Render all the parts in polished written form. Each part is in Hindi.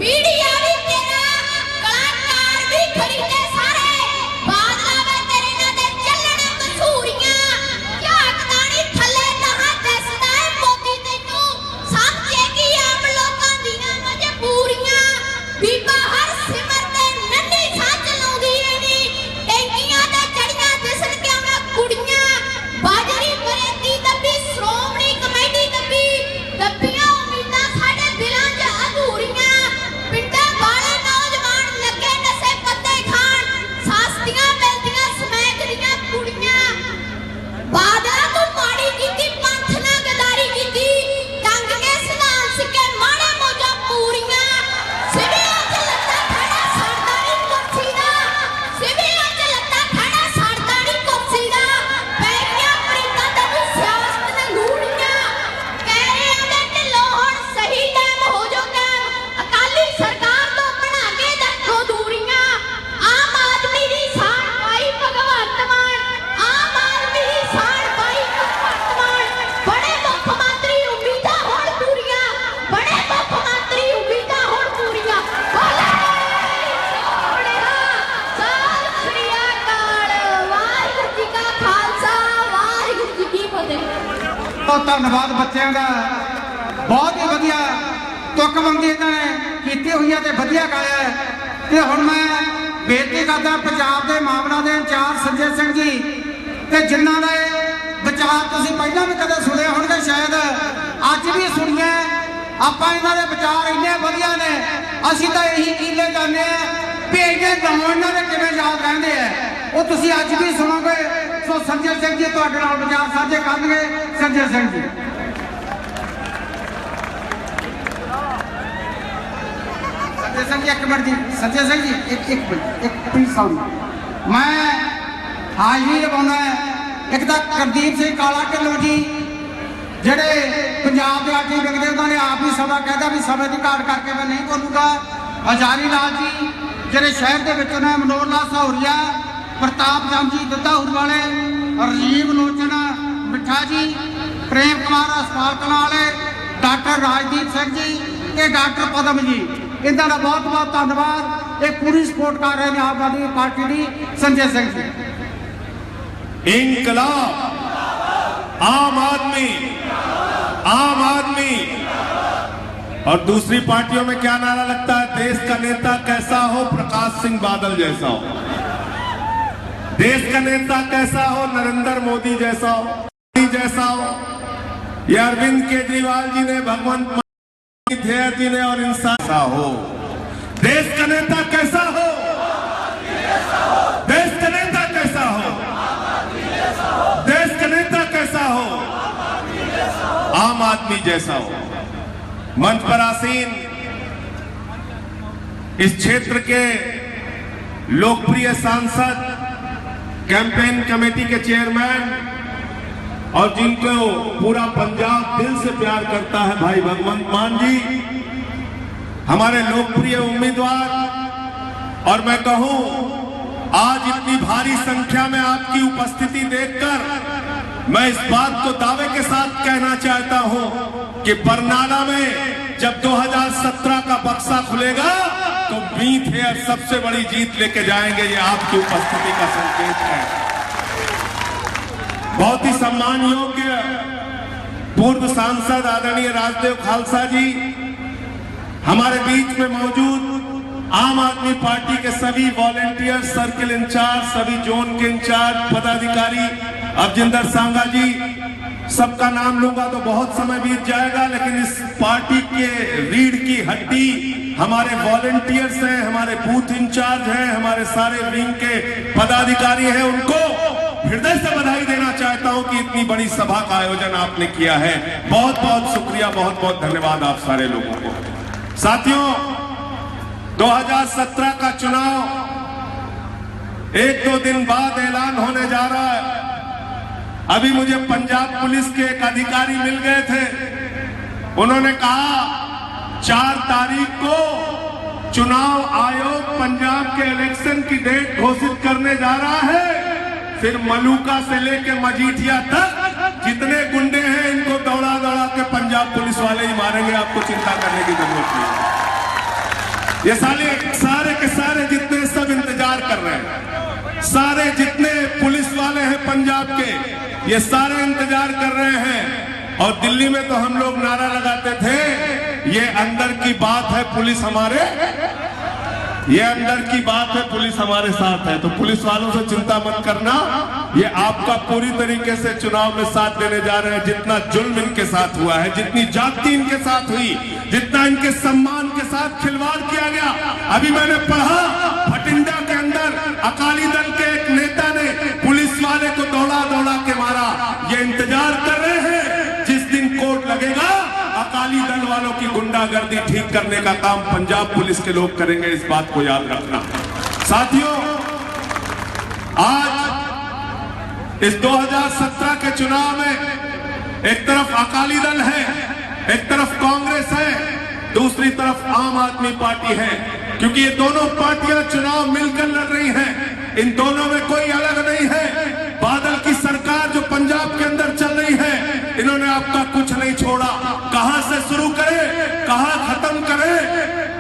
मीडिया भी तेरा, कलाकार भी खरीदे सारे, बादला वे तेरे ना दे चलन कसूरियां, झाकदानी थले नहा दसदा है मोती तैनू, समझेगी आम लोकां दियां मजबूरियां, बीबा हर सिमर ते नन्ही सच लाउंदी है नी, टैंकियां ते चढ़ियां दिसन क्यों ना कुड़ियां, बाजरी बरेती दब्बी श्रोमणी कमेटी दब्बी, दब्बियां उम्मीदां साडे दिलां 'च अधूरियां, पिंडां वाले नौजवान लगे नशे पत्ते खान, सास्तियां मिलदियां समैक दियां कुड़ियां, बादल तू माड़ी कीती पंथ ना गदारी कीती, टंग के सलाल सिक्के माड़े मौजा पूरियां, सिवियां 'च लत्ता खड़ा सड़दा नी कुर्सी दा, सिवियां 'च लत्ता खड़ा सड़दा नी कुर्सी दा, पै गईयां प्रीतां तैनूं सियासत ने लूड़ियां, कह रहे दे ढिल्लों हुण सही टाइम हो जो कैम, अकाली सरकार तो बना के रखो दूरियां, आम आदमी दी शान पाई भगवंत मान, आम आदमी दी शान पाई भगवंत मान, बड़े मुख मंत्री उम्मीदां हुण पूरियां, बड़े मुख मंत्री उम्मीदां हुण पूरियां, बोले सोहणिया सत श्री अकाल, वाहिगुरू जी का खालसा वाहिगुरू जी की फतेह। तो धन्यवाद बच्चों का, बहुत ही वधिया तुकबंदी इन्होंने की हुई है, वधिया गाया है। तो हुण मैं बेनती करदा पंजाब के मामलों के इंचार्ज संजय सिंह जी, ते जिन्हां दे विचार तुसीं पहलां भी कदे सुने होणगे, शायद अज भी सुनिए, आपां इन्हां दे विचार इन्ने वधिया ने, असीं तां यही कीले जाने भी इन्ने गांव इन्हां दे किवें याद रहिंदे आ, वो तुसीं अज भी सुनोगे। सो संजय सिंह जी तुहाडे नाल विचार साझे करनगे। संजय सिंह जी। संजय सिंह जी एक मिनट जी, संजय सिंह जी एक प्लीज साउंड, मैं हाजिरी लगाउणा है। एक तो करदीप सिंह काला ढिल्लों जी ਜਿਹੜੇ पंजाब के आर्टी विकते, उन्होंने आप ही सभा कहता भी समय की घाट करके मैं नहीं बोलूँगा। हजारी लाल जी ਜਿਹੜੇ शहर के विच ने, मनोहर लाल सौरिया, प्रताप चंद जी दुधाहुर वाले, राजीव लोचन मिठा जी, प्रेम कुमार अस्पाल कलां वाले, डॉक्टर राजदीप सिंह जी ते डॉक्टर पदम जी, इन्हां दा बहुत बहुत धन्यवाद। ये पूरी सपोर्ट कर रहे हैं आम आदमी पार्टी की। संजय सिंह जी। इंकलाब, आम आदमी, आम आदमी। और दूसरी पार्टियों में क्या नारा लगता है? देश का नेता कैसा हो? प्रकाश सिंह बादल जैसा हो। देश का नेता कैसा हो? नरेंद्र मोदी जैसा हो, ये अरविंद केजरीवाल जी ने, भगवंत धेर जी ने और इंसान कैसा हो। देश का नेता कैसा हो? देश का नेता कैसा हो? देश का नेता कैसा हो? आम आदमी जैसा हो। मंच पर आसीन इस क्षेत्र के लोकप्रिय सांसद, कैंपेन कमेटी के चेयरमैन और जिनको पूरा पंजाब दिल से प्यार करता है, भाई भगवंत मान जी, हमारे लोकप्रिय उम्मीदवार। और मैं कहूं, आज इतनी भारी संख्या में आपकी उपस्थिति देखकर मैं इस बात को दावे के साथ कहना चाहता हूं कि बरनाला में जब 2017 का बक्सा खुलेगा तो बीथ हेयर सबसे बड़ी जीत लेके जाएंगे। ये आपकी उपस्थिति का संकेत है। बहुत ही सम्मान योग्य पूर्व सांसद आदरणीय राजदेव खालसा जी हमारे बीच में मौजूद, आम आदमी पार्टी के सभी वॉलेंटियर, सर्किल इंचार्ज, सभी जोन के इंचार्ज, पदाधिकारी, अरजिंदर सांगा जी, सबका नाम लूंगा तो बहुत समय बीत जाएगा, लेकिन इस पार्टी के रीढ़ की हड्डी हमारे वॉलेंटियर्स हैं, हमारे बूथ इंचार्ज हैं, हमारे सारे विंग के पदाधिकारी हैं, उनको हृदय से बधाई देना चाहता हूं कि इतनी बड़ी सभा का आयोजन आपने किया है। बहुत बहुत शुक्रिया, बहुत बहुत धन्यवाद आप सारे लोगों को। साथियों, 2017 का चुनाव 1-2 दिन बाद ऐलान होने जा रहा है। अभी मुझे पंजाब पुलिस के एक अधिकारी मिल गए थे, उन्होंने कहा 4 तारीख को चुनाव आयोग पंजाब के इलेक्शन की डेट घोषित करने जा रहा है। फिर मलूका से लेके मजीठिया तक जितने गुंडे हैं इनको दौड़ा दौड़ा के पंजाब पुलिस वाले ही मारेंगे, आपको चिंता करने की जरूरत नहीं। ये सारे के सारे जितने सब इंतजार कर रहे हैं, सारे जितने पुलिस वाले हैं पंजाब के, ये सारे इंतजार कर रहे हैं। और दिल्ली में तो हम लोग नारा लगाते थे, ये अंदर की बात है पुलिस हमारे, ये अंदर की बात है पुलिस हमारे साथ है। तो पुलिस वालों से चिंता मत करना, ये आपका पूरी तरीके से चुनाव में साथ देने जा रहे हैं। जितना जुल्म इनके साथ हुआ है, जितनी जाति इनके साथ हुई, जितना इनके सम्मान के साथ खिलवाड़ किया गया। अभी मैंने पढ़ा भटिंडा के अंदर अकाली दल के एक नेता ने पुलिस वाले को दौड़ा दौड़ा के मारा। ये इंतजार कर रहे हैं जिस दिन कोर्ट लगेगा, अकाली दल वालों की गुंडागर्दी ठीक करने का काम पंजाब पुलिस के लोग करेंगे। इस बात को याद रखना साथियों। आज इस 2017 के चुनाव में एक तरफ अकाली दल है, एक तरफ कांग्रेस है, दूसरी तरफ आम आदमी पार्टी है। क्योंकि ये दोनों पार्टियां चुनाव मिलकर लड़ रही हैं, इन दोनों में कोई अलग नहीं है। बादल की सरकार जो पंजाब के अंदर चल रही है, इन्होंने आपका कुछ नहीं छोड़ा। कहां से शुरू करें, कहां खत्म करें।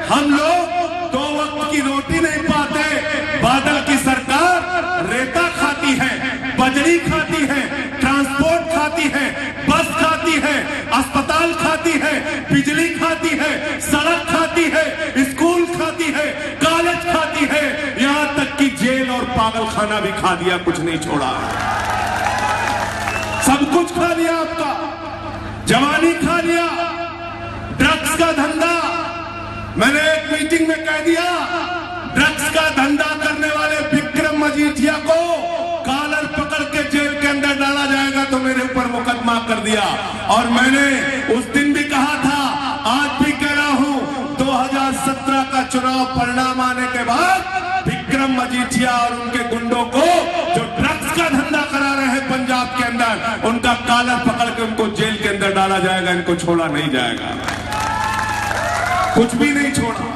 हम लोग 2 वक्त की रोटी नहीं पाते। बादल की सरकार रेता खाती है, बजरी खाती है, ट्रांसपोर्ट खाती है, बस खाती है, अस्पताल खाती है, बिजली खाती है, सड़क खाती है, स्कूल खाती है, कॉलेज खाती है, यहां तक कि जेल और पागल खाना भी खा दिया, कुछ नहीं छोड़ा। सब कुछ खा लिया आपका, जवानी खा लिया, ड्रग्स का धंधा। मैंने एक मीटिंग में कह दिया, ड्रग्स का धंधा करने वाले विक्रम मजीठिया को कॉलर पकड़ के जेल के अंदर डाला जाएगा, तो मेरे ऊपर मुकदमा कर दिया। और मैंने उस दिन भी कहा था, आज भी कह रहा हूं, 2017 का चुनाव परिणाम आने के बाद विक्रम मजीठिया और उनके गुंडों को जो ड्रग्स का धंधा करा रहे हैं पंजाब के अंदर, उनका कॉलर पकड़ के उनको जेल के अंदर डाला जाएगा। इनको छोड़ा नहीं जाएगा, कुछ भी नहीं छोड़ा,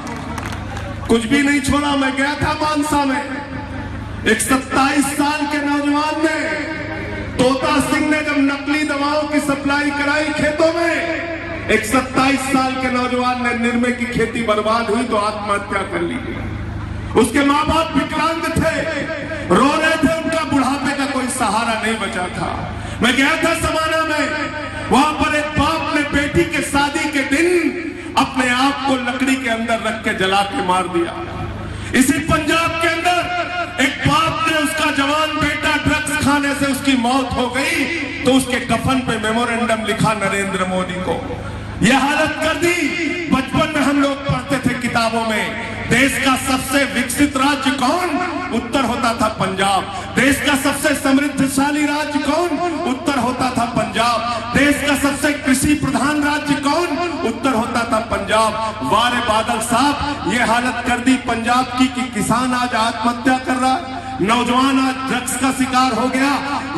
कुछ भी नहीं छोड़ा। मैं गया था मानसा में, एक 27 साल के नौजवान ने, तोता सिंह ने जब नकली दवाओं की सप्लाई कराई खेतों में, एक 27 साल के नौजवान ने, निर्मे की खेती बर्बाद हुई तो आत्महत्या कर ली। उसके माँ बाप विकलांग थे, रो रहे थे, उनका बुढ़ापे का कोई सहारा नहीं बचा था। मैं गया था समाना में, वहां पर एक बाप ने बेटी के शादी के दिन अपने आप को लकड़ी के अंदर रख के जला के मार दिया। इसी पंजाब के अंदर एक बाप ने, उसका जवान बेटा ड्रग्स खाने से उसकी मौत हो गई, तो उसके कफन पे मेमोरेंडम लिखा नरेंद्र मोदी को। यह हालत कर दी। बचपन में हम लोग पढ़ते थे किताबों में, देश का सबसे विकसित राज्य कौन? उत्तर होता था पंजाब। देश का सबसे समृद्धशाली राज्य कौन? उत्तर होता था पंजाब। देश का सबसे कृषि प्रधान राज्य कौन? उत्तर होता था पंजाब। वारे बादल साहब, ये हालत कर दी पंजाब की कि किसान आज आत्महत्या कर रहा, नौजवान आज ड्रग्स का शिकार हो गया।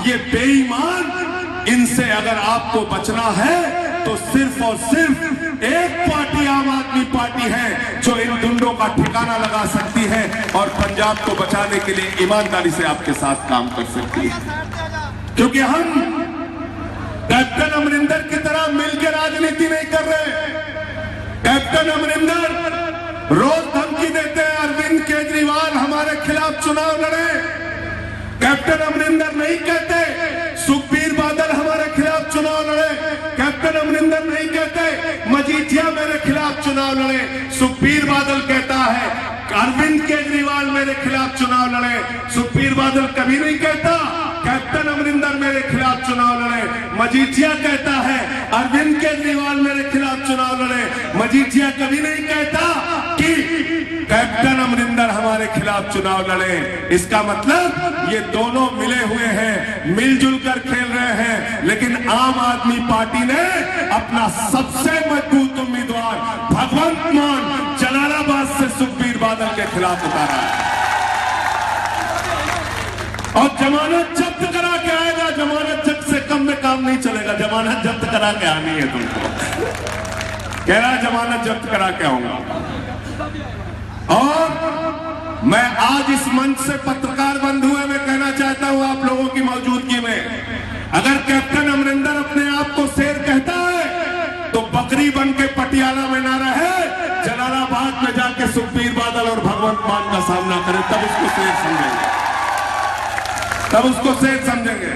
ये बेईमान, इनसे अगर आपको बचना है तो सिर्फ और सिर्फ एक पार्टी, आम आदमी पार्टी है, जो इन गुंडों का ठिकाना लगा सकती है और पंजाब को बचाने के लिए ईमानदारी से आपके साथ काम कर सकती है। क्योंकि हम कैप्टन अमरिंदर की तरह मिलकर राजनीति नहीं कर रहे। कैप्टन अमरिंदर रोज धमकी देते हैं अरविंद केजरीवाल हमारे खिलाफ चुनाव लड़े। कैप्टन अमरिंदर नहीं कहते सुखबीर बादल हमारे खिलाफ चुनाव लड़े। कैप्टन अमरिंदर नहीं कहते मजीठिया मेरे खिलाफ चुनाव लड़े। सुखबीर बादल कहता है अरविंद केजरीवाल मेरे खिलाफ चुनाव लड़े। सुखबीर बादल कभी नहीं कहता कैप्टन अमरिंदर मेरे खिलाफ चुनाव लड़े। मजीठिया कहता है अरविंद केजरीवाल मेरे खिलाफ चुनाव लड़े। मजीठिया कभी नहीं कहता कि कैप्टन अमरिंदर हमारे खिलाफ चुनाव लड़े। इसका मतलब ये दोनों मिले हुए हैं, मिलजुल कर खेल रहे हैं। लेकिन आम आदमी पार्टी ने अपना सबसे मजबूत उम्मीदवार भगवंत मान जलालाबाद से सुखबीर बादल के खिलाफ उतारा है और जमानत जब्त करा के आएगा। जमानत जब्त से कम में काम नहीं चलेगा, जमानत जब्त करा के आनी है तुमको। कह रहा है जमानत जब्त करा के आऊंगा। और मैं आज इस मंच से पत्रकार बंधुओं में कहना चाहता हूं आप लोगों की मौजूदगी में, अगर कैप्टन अमरिंदर अपने आप को शेर कहता है तो बकरी बन के पटियाला में ना रहे, जलालाबाद में जाके सुखबीर बादल और भगवंत मान का सामना करें, तब उसको शेर समझेंगे, तब उसको शेर समझेंगे।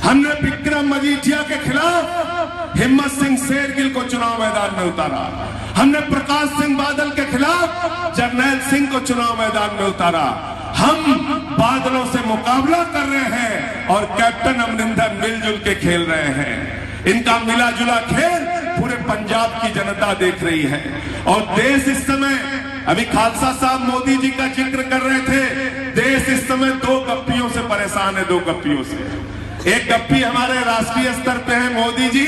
हमने विक्रम मजीठिया के खिलाफ हिम्मत सिंह शेरगिल को चुनाव मैदान में उतारा। हमने प्रकाश सिंह बादल के खिलाफ जर्नैल सिंह को चुनाव मैदान में उतारा। हम बादलों से मुकाबला कर रहे हैं और कैप्टन अमरिंदर मिलजुल के खेल रहे हैं। इनका मिला जुला खेल पूरे पंजाब की जनता देख रही है। और देश इस समय, अभी खालसा साहब मोदी जी का जिक्र कर रहे थे, देश इस समय दो गप्पियों से परेशान है, दो गप्पियों से। एक गप्पी हमारे राष्ट्रीय स्तर पे है, मोदी जी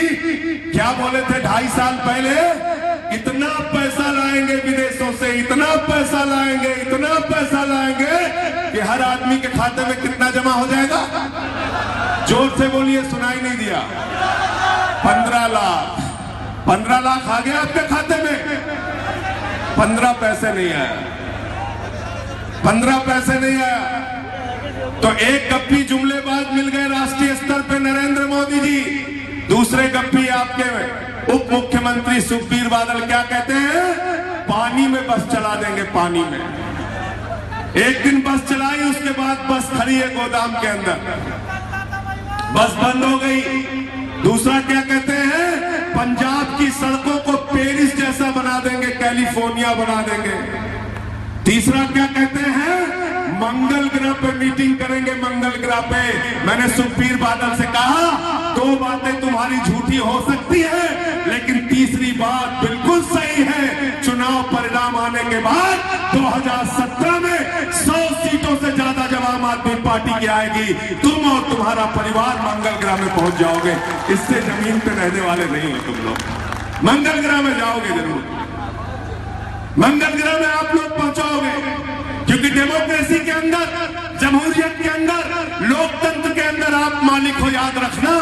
क्या बोले थे 2.5 साल पहले, इतना पैसा लाएंगे विदेशों से, इतना पैसा लाएंगे, इतना पैसा लाएंगे कि हर आदमी के खाते में कितना जमा हो जाएगा? जोर से बोलिए, सुनाई नहीं दिया। 15 लाख। 15 लाख आ गया आपके खाते में? 15 पैसे नहीं आया, 15 पैसे नहीं आया। तो एक गप्पी जुमले बाद मिल गए राष्ट्रीय स्तर पे नरेंद्र मोदी जी। दूसरे गप्पी आपके उप मुख्यमंत्री सुखबीर बादल क्या कहते हैं? पानी में बस चला देंगे, पानी में। एक दिन बस चलाई, उसके बाद बस खड़ी है गोदाम के अंदर, बस बंद हो गई। दूसरा क्या कहते हैं? पंजाब की सड़कों को पेरिस जैसा बना देंगे, कैलिफोर्निया बना देंगे। तीसरा क्या कहते हैं? मंगल ग्रह पे मीटिंग करेंगे, मंगल ग्रह पे। मैंने सुखबीर बादल से कहा, 2 बातें तुम्हारी झूठी हो सकती है, लेकिन तीसरी बात बिल्कुल सही है। चुनाव परिणाम आने के बाद 2017 में 100 सीटों से ज्यादा जब आम आदमी पार्टी की आएगी, तुम और तुम्हारा परिवार मंगल ग्रह में पहुंच जाओगे। इससे जमीन पे रहने वाले नहीं हो तुम लोग। मंगल ग्रह में जाओगे जरूर, मंगल ग्रह में आप लोग पहुंचाओगे, क्योंकि डेमोक्रेसी के अंदर, जमहूरियत के अंदर, लोकतंत्र के अंदर आप मालिक हो। याद रखना,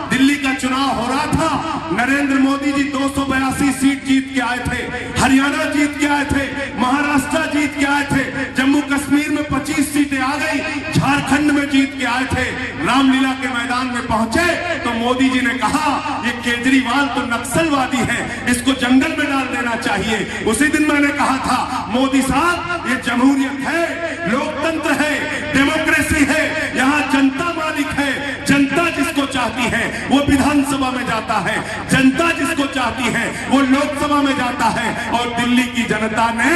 दिल्ली का चुनाव हो रहा था, नरेंद्र मोदी जी 282 सीट जीत के आए थे, हरियाणा जीत के आए थे, महाराष्ट्र जीत के आए थे, जम्मू कश्मीर में 25 सीटें आ गई, झारखंड में जीत के आए थे। रामलीला के मैदान में पहुंचे तो मोदी जी ने कहा, ये केजरीवाल तो नक्सलवादी है, इसको जंगल में डाल देना चाहिए। उसी दिन मैंने कहा था, मोदी साहब ये जमहूरियत है, लोकतंत्र है, डेमोक्रेसी है, यहाँ जनता मालिक है। जनता जिसको चाहती है वो विधानसभा में जाता है, जनता जिसको चाहती है वो लोकसभा में जाता है। और दिल्ली की जनता ने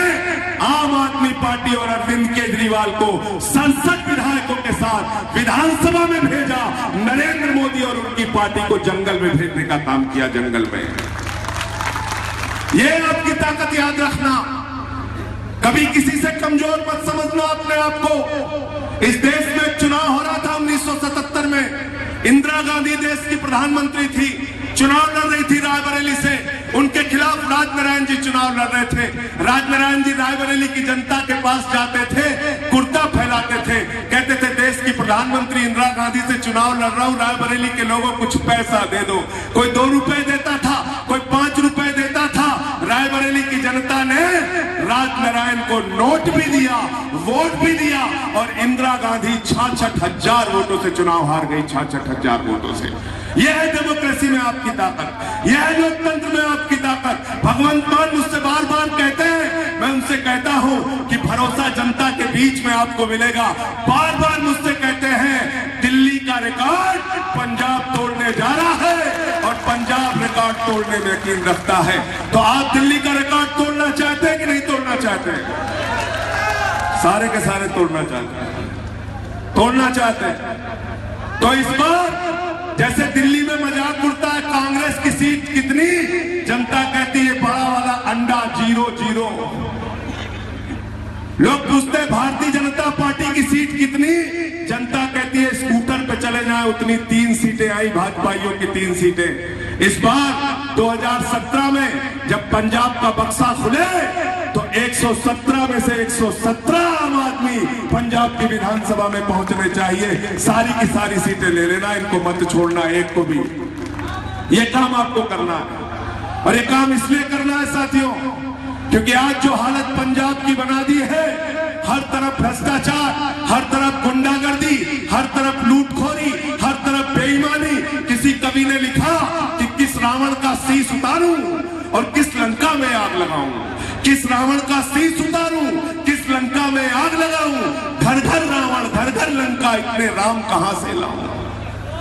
आम आदमी पार्टी और अरविंद केजरीवाल को संसद विधायकों के साथ विधानसभा में भेजा। नरेंद्र मोदी और उनकी पार्टी को जंगल में भेजने का काम किया, जंगल में। ये आपकी ताकत याद रखना, कभी किसी से कमजोर मत समझना अपने आप को। इस देश में चुनाव हो रहा था 1977 में, इंदिरा गांधी देश की प्रधानमंत्री थी, चुनाव लड़ रही थी रायबरेली से, उनके खिलाफ राजनारायण जी चुनाव लड़ रहे थे। राजनारायण जी रायबरेली की जनता के पास जाते थे, कुर्ता फैलाते थे, कहते थे देश की प्रधानमंत्री इंदिरा गांधी से चुनाव लड़ रहा हूं, रायबरेली के लोगों को कुछ पैसा दे दो। कोई 2 रुपए देता था, कोई 5 रुपए देता था। रायबरेली की जनता ने राजनारायण को नोट भी दिया, वोट भी दिया, और इंदिरा गांधी 66,000 वोटों से चुनाव हार गई, 66,000 वोटों से। यह है डेमोक्रेसी में आपकी ताकत, यह है लोकतंत्र में आपकी ताकत। भगवंत मान मुझसे बार बार कहते हैं, मैं उनसे कहता हूं कि भरोसा जनता के बीच में आपको मिलेगा। बार बार मुझसे कहते हैं, दिल्ली का रिकॉर्ड पंजाब तोड़ने जा रहा है, और पंजाब रिकॉर्ड तोड़ने में यकीन रखता है। तो आप दिल्ली का रिकॉर्ड तोड़ना चाहते हैं कि नहीं तोड़ना चाहते हैं? सारे के सारे तोड़ना चाहते हैं, तोड़ना चाहते हैं। तो इस बार जैसे दिल्ली में मजाक उड़ता है, कांग्रेस की सीट कितनी, जनता कहती है बड़ा वाला अंडा 0-0। लोग पूछते हैं भारतीय जनता पार्टी की सीट कितनी, जनता कहती है स्कूटर पे चले जाए उतनी 3 सीटें आई, भाजपाइयों की 3 सीटें। इस बार 2017 में जब पंजाब का बक्सा खुले तो 117 में से 117 आम आदमी पंजाब की विधानसभा में पहुंचने चाहिए। सारी की सारी सीटें ले लेना, इनको मत छोड़ना एक को भी। ये काम आपको करना है, और ये काम इसलिए करना है साथियों, क्योंकि आज जो हालत पंजाब की बना दी है, हर तरफ भ्रष्टाचार, हर तरफ गुंडागर्दी, हर तरफ लूटखोरी, हर तरफ बेईमानी। किसी कवि ने लिखा कि किस रावण का शीश उतारूं और किस लंका लंका में आग लगाऊं, किस रावण का शीश उतारूं, किस लंका में आग लगाऊं, घर घर रावण घर घर लंका, इतने राम कहां से लाऊं।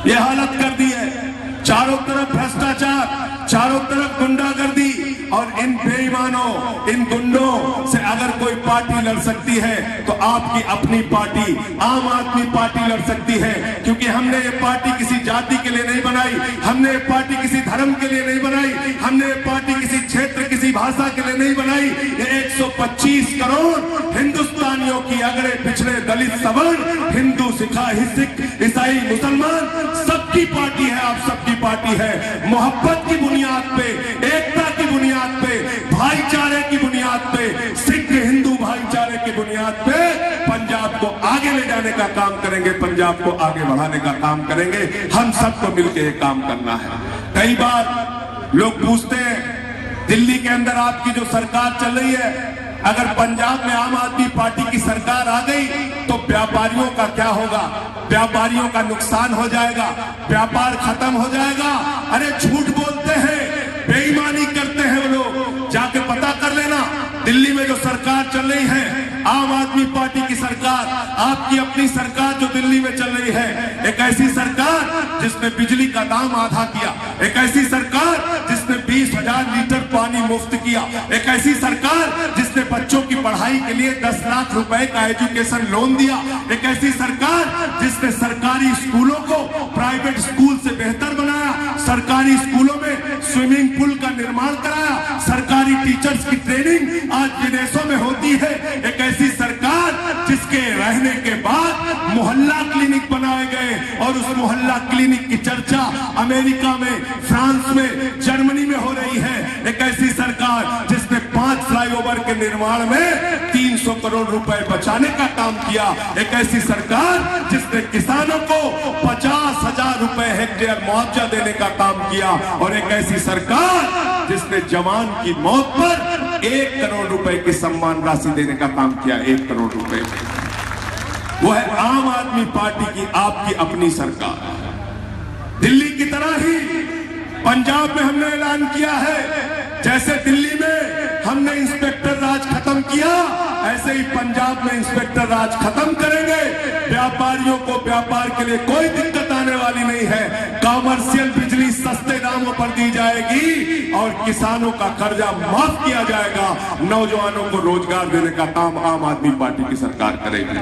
ये हालत कर दी है। चारों तरफ भ्रष्टाचार, चारों तरफ गुंडागर्दी, और इन बेईमानों, इन गुंडों से अगर कोई पार्टी लड़ सकती है तो आपकी अपनी पार्टी आम आदमी पार्टी लड़ सकती है। क्योंकि हमने ये पार्टी किसी जाति के लिए नहीं बनाई, हमने ये पार्टी किसी धर्म के लिए नहीं बनाई, हमने ये पार्टी किसी क्षेत्र, किसी भाषा के लिए नहीं बनाई। ये 125 करोड़ हिंदुस्तानियों की, अगड़े पिछड़े, दलित, सवर्ण, हिंदू, सिख, ईसाई, मुसलमान, सबकी पार्टी है। आप सबकी पार्टी है। मोहब्बत की बुनियाद पे, एकता की बुनियाद पे, भाईचारे की बुनियाद पे, सिख हिंदू भाईचारे की बुनियाद पे पंजाब को आगे ले जाने का काम करेंगे, पंजाब को आगे बढ़ाने का काम करेंगे। हम सबको मिलकर ये काम करना है। कई बार लोग पूछते हैं, दिल्ली के अंदर आपकी जो सरकार चल रही है, अगर पंजाब में आम आदमी पार्टी की सरकार आ गई तो व्यापारियों का क्या होगा? व्यापारियों का नुकसान हो जाएगा, व्यापार खत्म हो जाएगा। अरे झूठ बोलते हैं, बेईमानी करते हैं वो लोग। जाके पता कर लेना, दिल्ली में जो सरकार चल रही है, आम आदमी पार्टी की सरकार, आपकी अपनी सरकार जो दिल्ली में चल रही है, एक ऐसी सरकार जिसने बिजली का दाम आधा किया, एक ऐसी सरकार जिसने 20,000 लीटर पानी मुफ्त किया, एक ऐसी सरकार जिसने बच्चों की पढ़ाई के लिए 10 लाख रुपए का एजुकेशन लोन दिया, एक ऐसी सरकार जिसने सरकारी स्कूलों को प्राइवेट स्कूल से बेहतर बनाया, सरकारी स्कूलों में स्विमिंग पूल का निर्माण कराया, सरकारी टीचर्स की ट्रेनिंग आज विदेशों में होती है। एक ऐसी सरकार जिसके रहने के बाद मोहल्ला क्लिनिक बनाए गए, और उस मोहल्ला क्लिनिक की चर्चा अमेरिका में, फ्रांस में, जर्मनी में हो रही है। एक ऐसी सरकार जिसने 5 फ्लाईओवर के निर्माण में 300 करोड़ रुपए बचाने का काम किया। एक ऐसी सरकार जिसने किसानों को 50,000 रुपए हेक्टेयर मुआवजा देने का काम किया, और एक ऐसी सरकार जिसने जवान की मौत पर 1 करोड़ रुपए की सम्मान राशि देने का काम किया, 1 करोड़ रुपए। वो है आम आदमी पार्टी की, आपकी अपनी सरकार। दिल्ली की तरह ही पंजाब में हमने ऐलान किया है, जैसे दिल्ली में हमने इंस्पेक्टर राज खत्म किया, ऐसे ही पंजाब में इंस्पेक्टर राज खत्म करेंगे। व्यापारियों को व्यापार के लिए कोई दिक्कत आने वाली नहीं है। कॉमर्शियल बिजली सस्ते दामों पर दी जाएगी, और किसानों का कर्जा माफ किया जाएगा। नौजवानों को रोजगार देने का काम आम आदमी पार्टी की सरकार करेगी।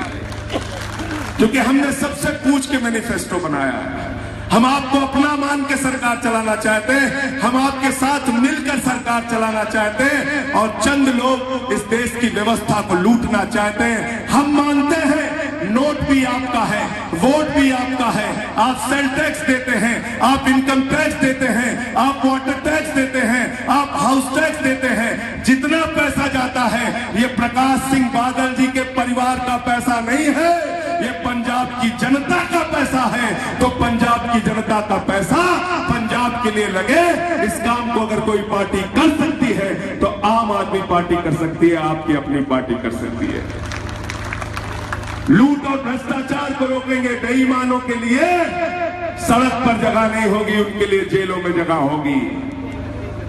क्योंकि हमने सबसे पूछ के मैनिफेस्टो बनाया है। हम आपको अपना मान के सरकार चलाना चाहते हैं, हम आपके साथ मिलकर सरकार चलाना चाहते हैं, और चंद लोग इस देश की व्यवस्था को लूटना चाहते हैं। हम मानते हैं नोट भी आपका है, वोट भी आपका है, आप सेल टैक्स देते हैं, आप इनकम टैक्स देते हैं, आप वाटर टैक्स देते हैं, आप हाउस टैक्स देते हैं। जितना पैसा जाता है ये प्रकाश सिंह बादल जी के परिवार का पैसा नहीं है, ये पंजाब की जनता का पैसा है। तो पंजाब की जनता का पैसा पंजाब के लिए लगे, इस काम को अगर कोई पार्टी कर सकती है तो आम आदमी पार्टी कर सकती है, आपकी अपनी पार्टी कर सकती है। लूट और भ्रष्टाचार को रोकेंगे। बेईमानों के लिए सड़क पर जगह नहीं होगी, उनके लिए जेलों में जगह होगी।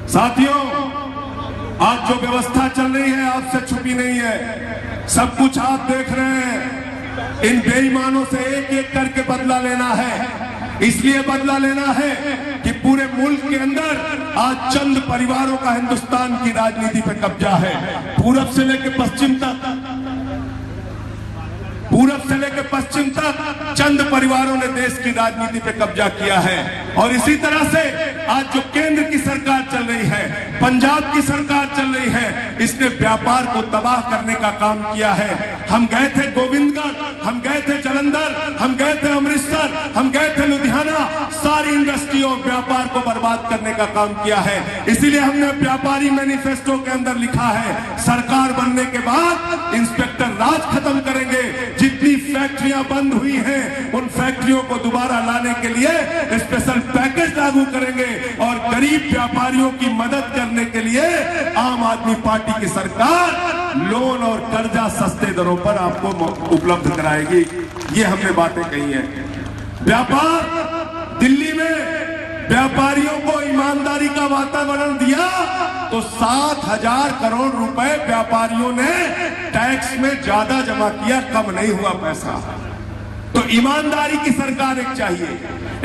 साथियों, आज जो व्यवस्था चल रही है आपसे छुपी नहीं है, सब कुछ आप देख रहे हैं। इन बेईमानों से एक एक करके बदला लेना है। इसलिए बदला लेना है कि पूरे मुल्क के अंदर आज चंद परिवारों का हिंदुस्तान की राजनीति पे कब्जा है। पूरब से लेकर पश्चिम तक चंद परिवारों ने देश की राजनीति पे कब्जा किया है। और इसी तरह से आज जो केंद्र की सरकार चल रही है, पंजाब की सरकार चल रही है, इसने व्यापार को तबाह करने का काम किया है। हम गए थे गोविंदगढ़, हम गए थे जालंधर, हम गए थे अमृतसर, हम गए थे लुधियाना, सारी इंडस्ट्रियों व्यापार को बर्बाद करने का काम किया है। इसीलिए हमने व्यापारी मैनिफेस्टो के अंदर लिखा है, सरकार बनने के बाद इंस्पेक्टर राज खत्म करेंगे। जितनी फैक्ट्रियां बंद हुई हैं, उन फैक्ट्रियों को दोबारा लाने के लिए स्पेशल पैकेज लागू करेंगे, और गरीब व्यापारियों की मदद करने के लिए आम आदमी पार्टी की सरकार लोन और कर्जा सस्ते दरों पर आपको उपलब्ध कराएगी। ये हमने बातें कही हैं। व्यापार दिल्ली में व्यापारियों को ईमानदारी का वातावरण दिया तो 7,000 करोड़ रुपए व्यापारियों ने टैक्स में ज्यादा जमा किया, कम नहीं हुआ पैसा। तो ईमानदारी की सरकार एक चाहिए,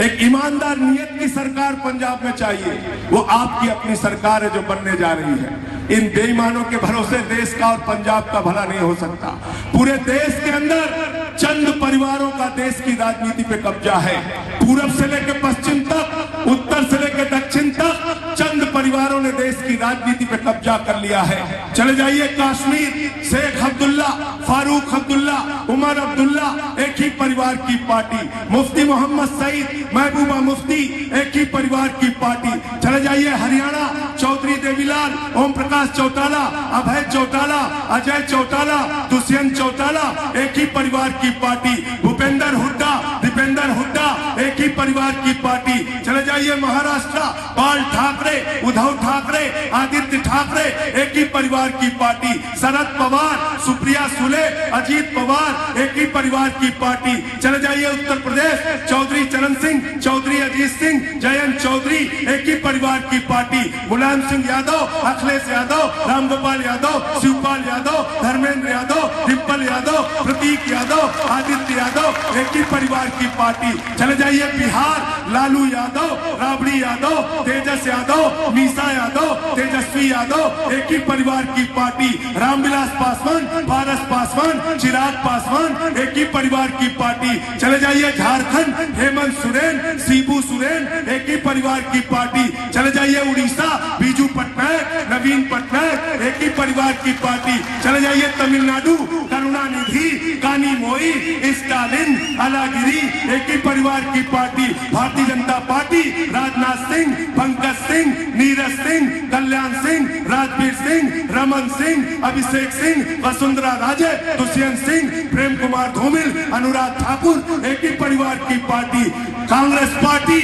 एक ईमानदार नियत की सरकार पंजाब में चाहिए। वो आपकी अपनी सरकार है जो बनने जा रही है। इन बेईमानों के भरोसे देश का और पंजाब का भला नहीं हो सकता। पूरे देश के अंदर चंद परिवारों का देश की राजनीति पे कब्जा है। पूरब से लेकर पश्चिम तक, उत्तर से लेकर दक्षिण तक चंद परिवारों ने देश की राजनीति पे कब्जा कर लिया है। चले जाइए कश्मीर, शेख अब्दुल्ला, फारूक अब्दुल्ला, उमर अब्दुल्ला, एक ही परिवार की पार्टी। मुफ्ती मोहम्मद सईद, महबूबा मुफ्ती, एक ही परिवार की पार्टी। चले जाइए हरियाणा, चौधरी देवीलाल, ओम प्रकाश चौटाला, अभय चौटाला, अजय चौटाला, दुष्यंत चौटाला, एक ही परिवार की पार्टी। भूपेंद्र हुड्डा, दीपेंद्र हुड्डा, एक ही परिवार की पार्टी। चले जाइए महाराष्ट्र, बाल ठाकरे, उद्धव ठाकरे, आदित्य ठाकरे, एक ही परिवार की पार्टी। शरद पवार, सुप्रिया सुले, अजीत पवार, एक ही परिवार की पार्टी। चले जाइए उत्तर प्रदेश, चौधरी चरण सिंह, चौधरी अजीत सिंह, जयंत चौधरी, एक ही परिवार की पार्टी। मुलायम सिंह यादव, अखिलेश यादव, रामगोपाल यादव, शिवपाल यादव, धर्मेंद्र यादव, डिम्पल यादव, प्रतीक यादव, आदित्य यादव, एक ही परिवार की पार्टी। चले जाइए बिहार, लालू यादव, राबड़ी यादव, तेजस यादव, मीसा यादव, तेजस्वी यादव, एक ही परिवार की पार्टी। रामविलास पासवान, पारस पासवान, चिराग पासवान, एक ही परिवार की पार्टी। चले जाइए झारखंड, हेमंत सोरेन, शिबू सोरेन, एक ही परिवार की पार्टी। चले जाइए उड़ीसा, बीजू पटनायक, नवीन पटनायक, एक ही परिवार की पार्टी। चले जाइए तमिलनाडु, करुणानिधि, कानी मोई, स्टालिन, अलागिरी, एक ही परिवार की पार्टी। भारतीय जनता पार्टी, राजनाथ सिंह, पंकज सिंह, नीरज सिंह, कल्याण सिंह, राजवीर सिंह, रमन सिंह, अभिषेक सिंह, वसुंधरा राजे, दुष्यंत सिंह, प्रेम कुमार धूमिल, अनुराग ठाकुर, एक ही परिवार की पार्टी। कांग्रेस पार्टी,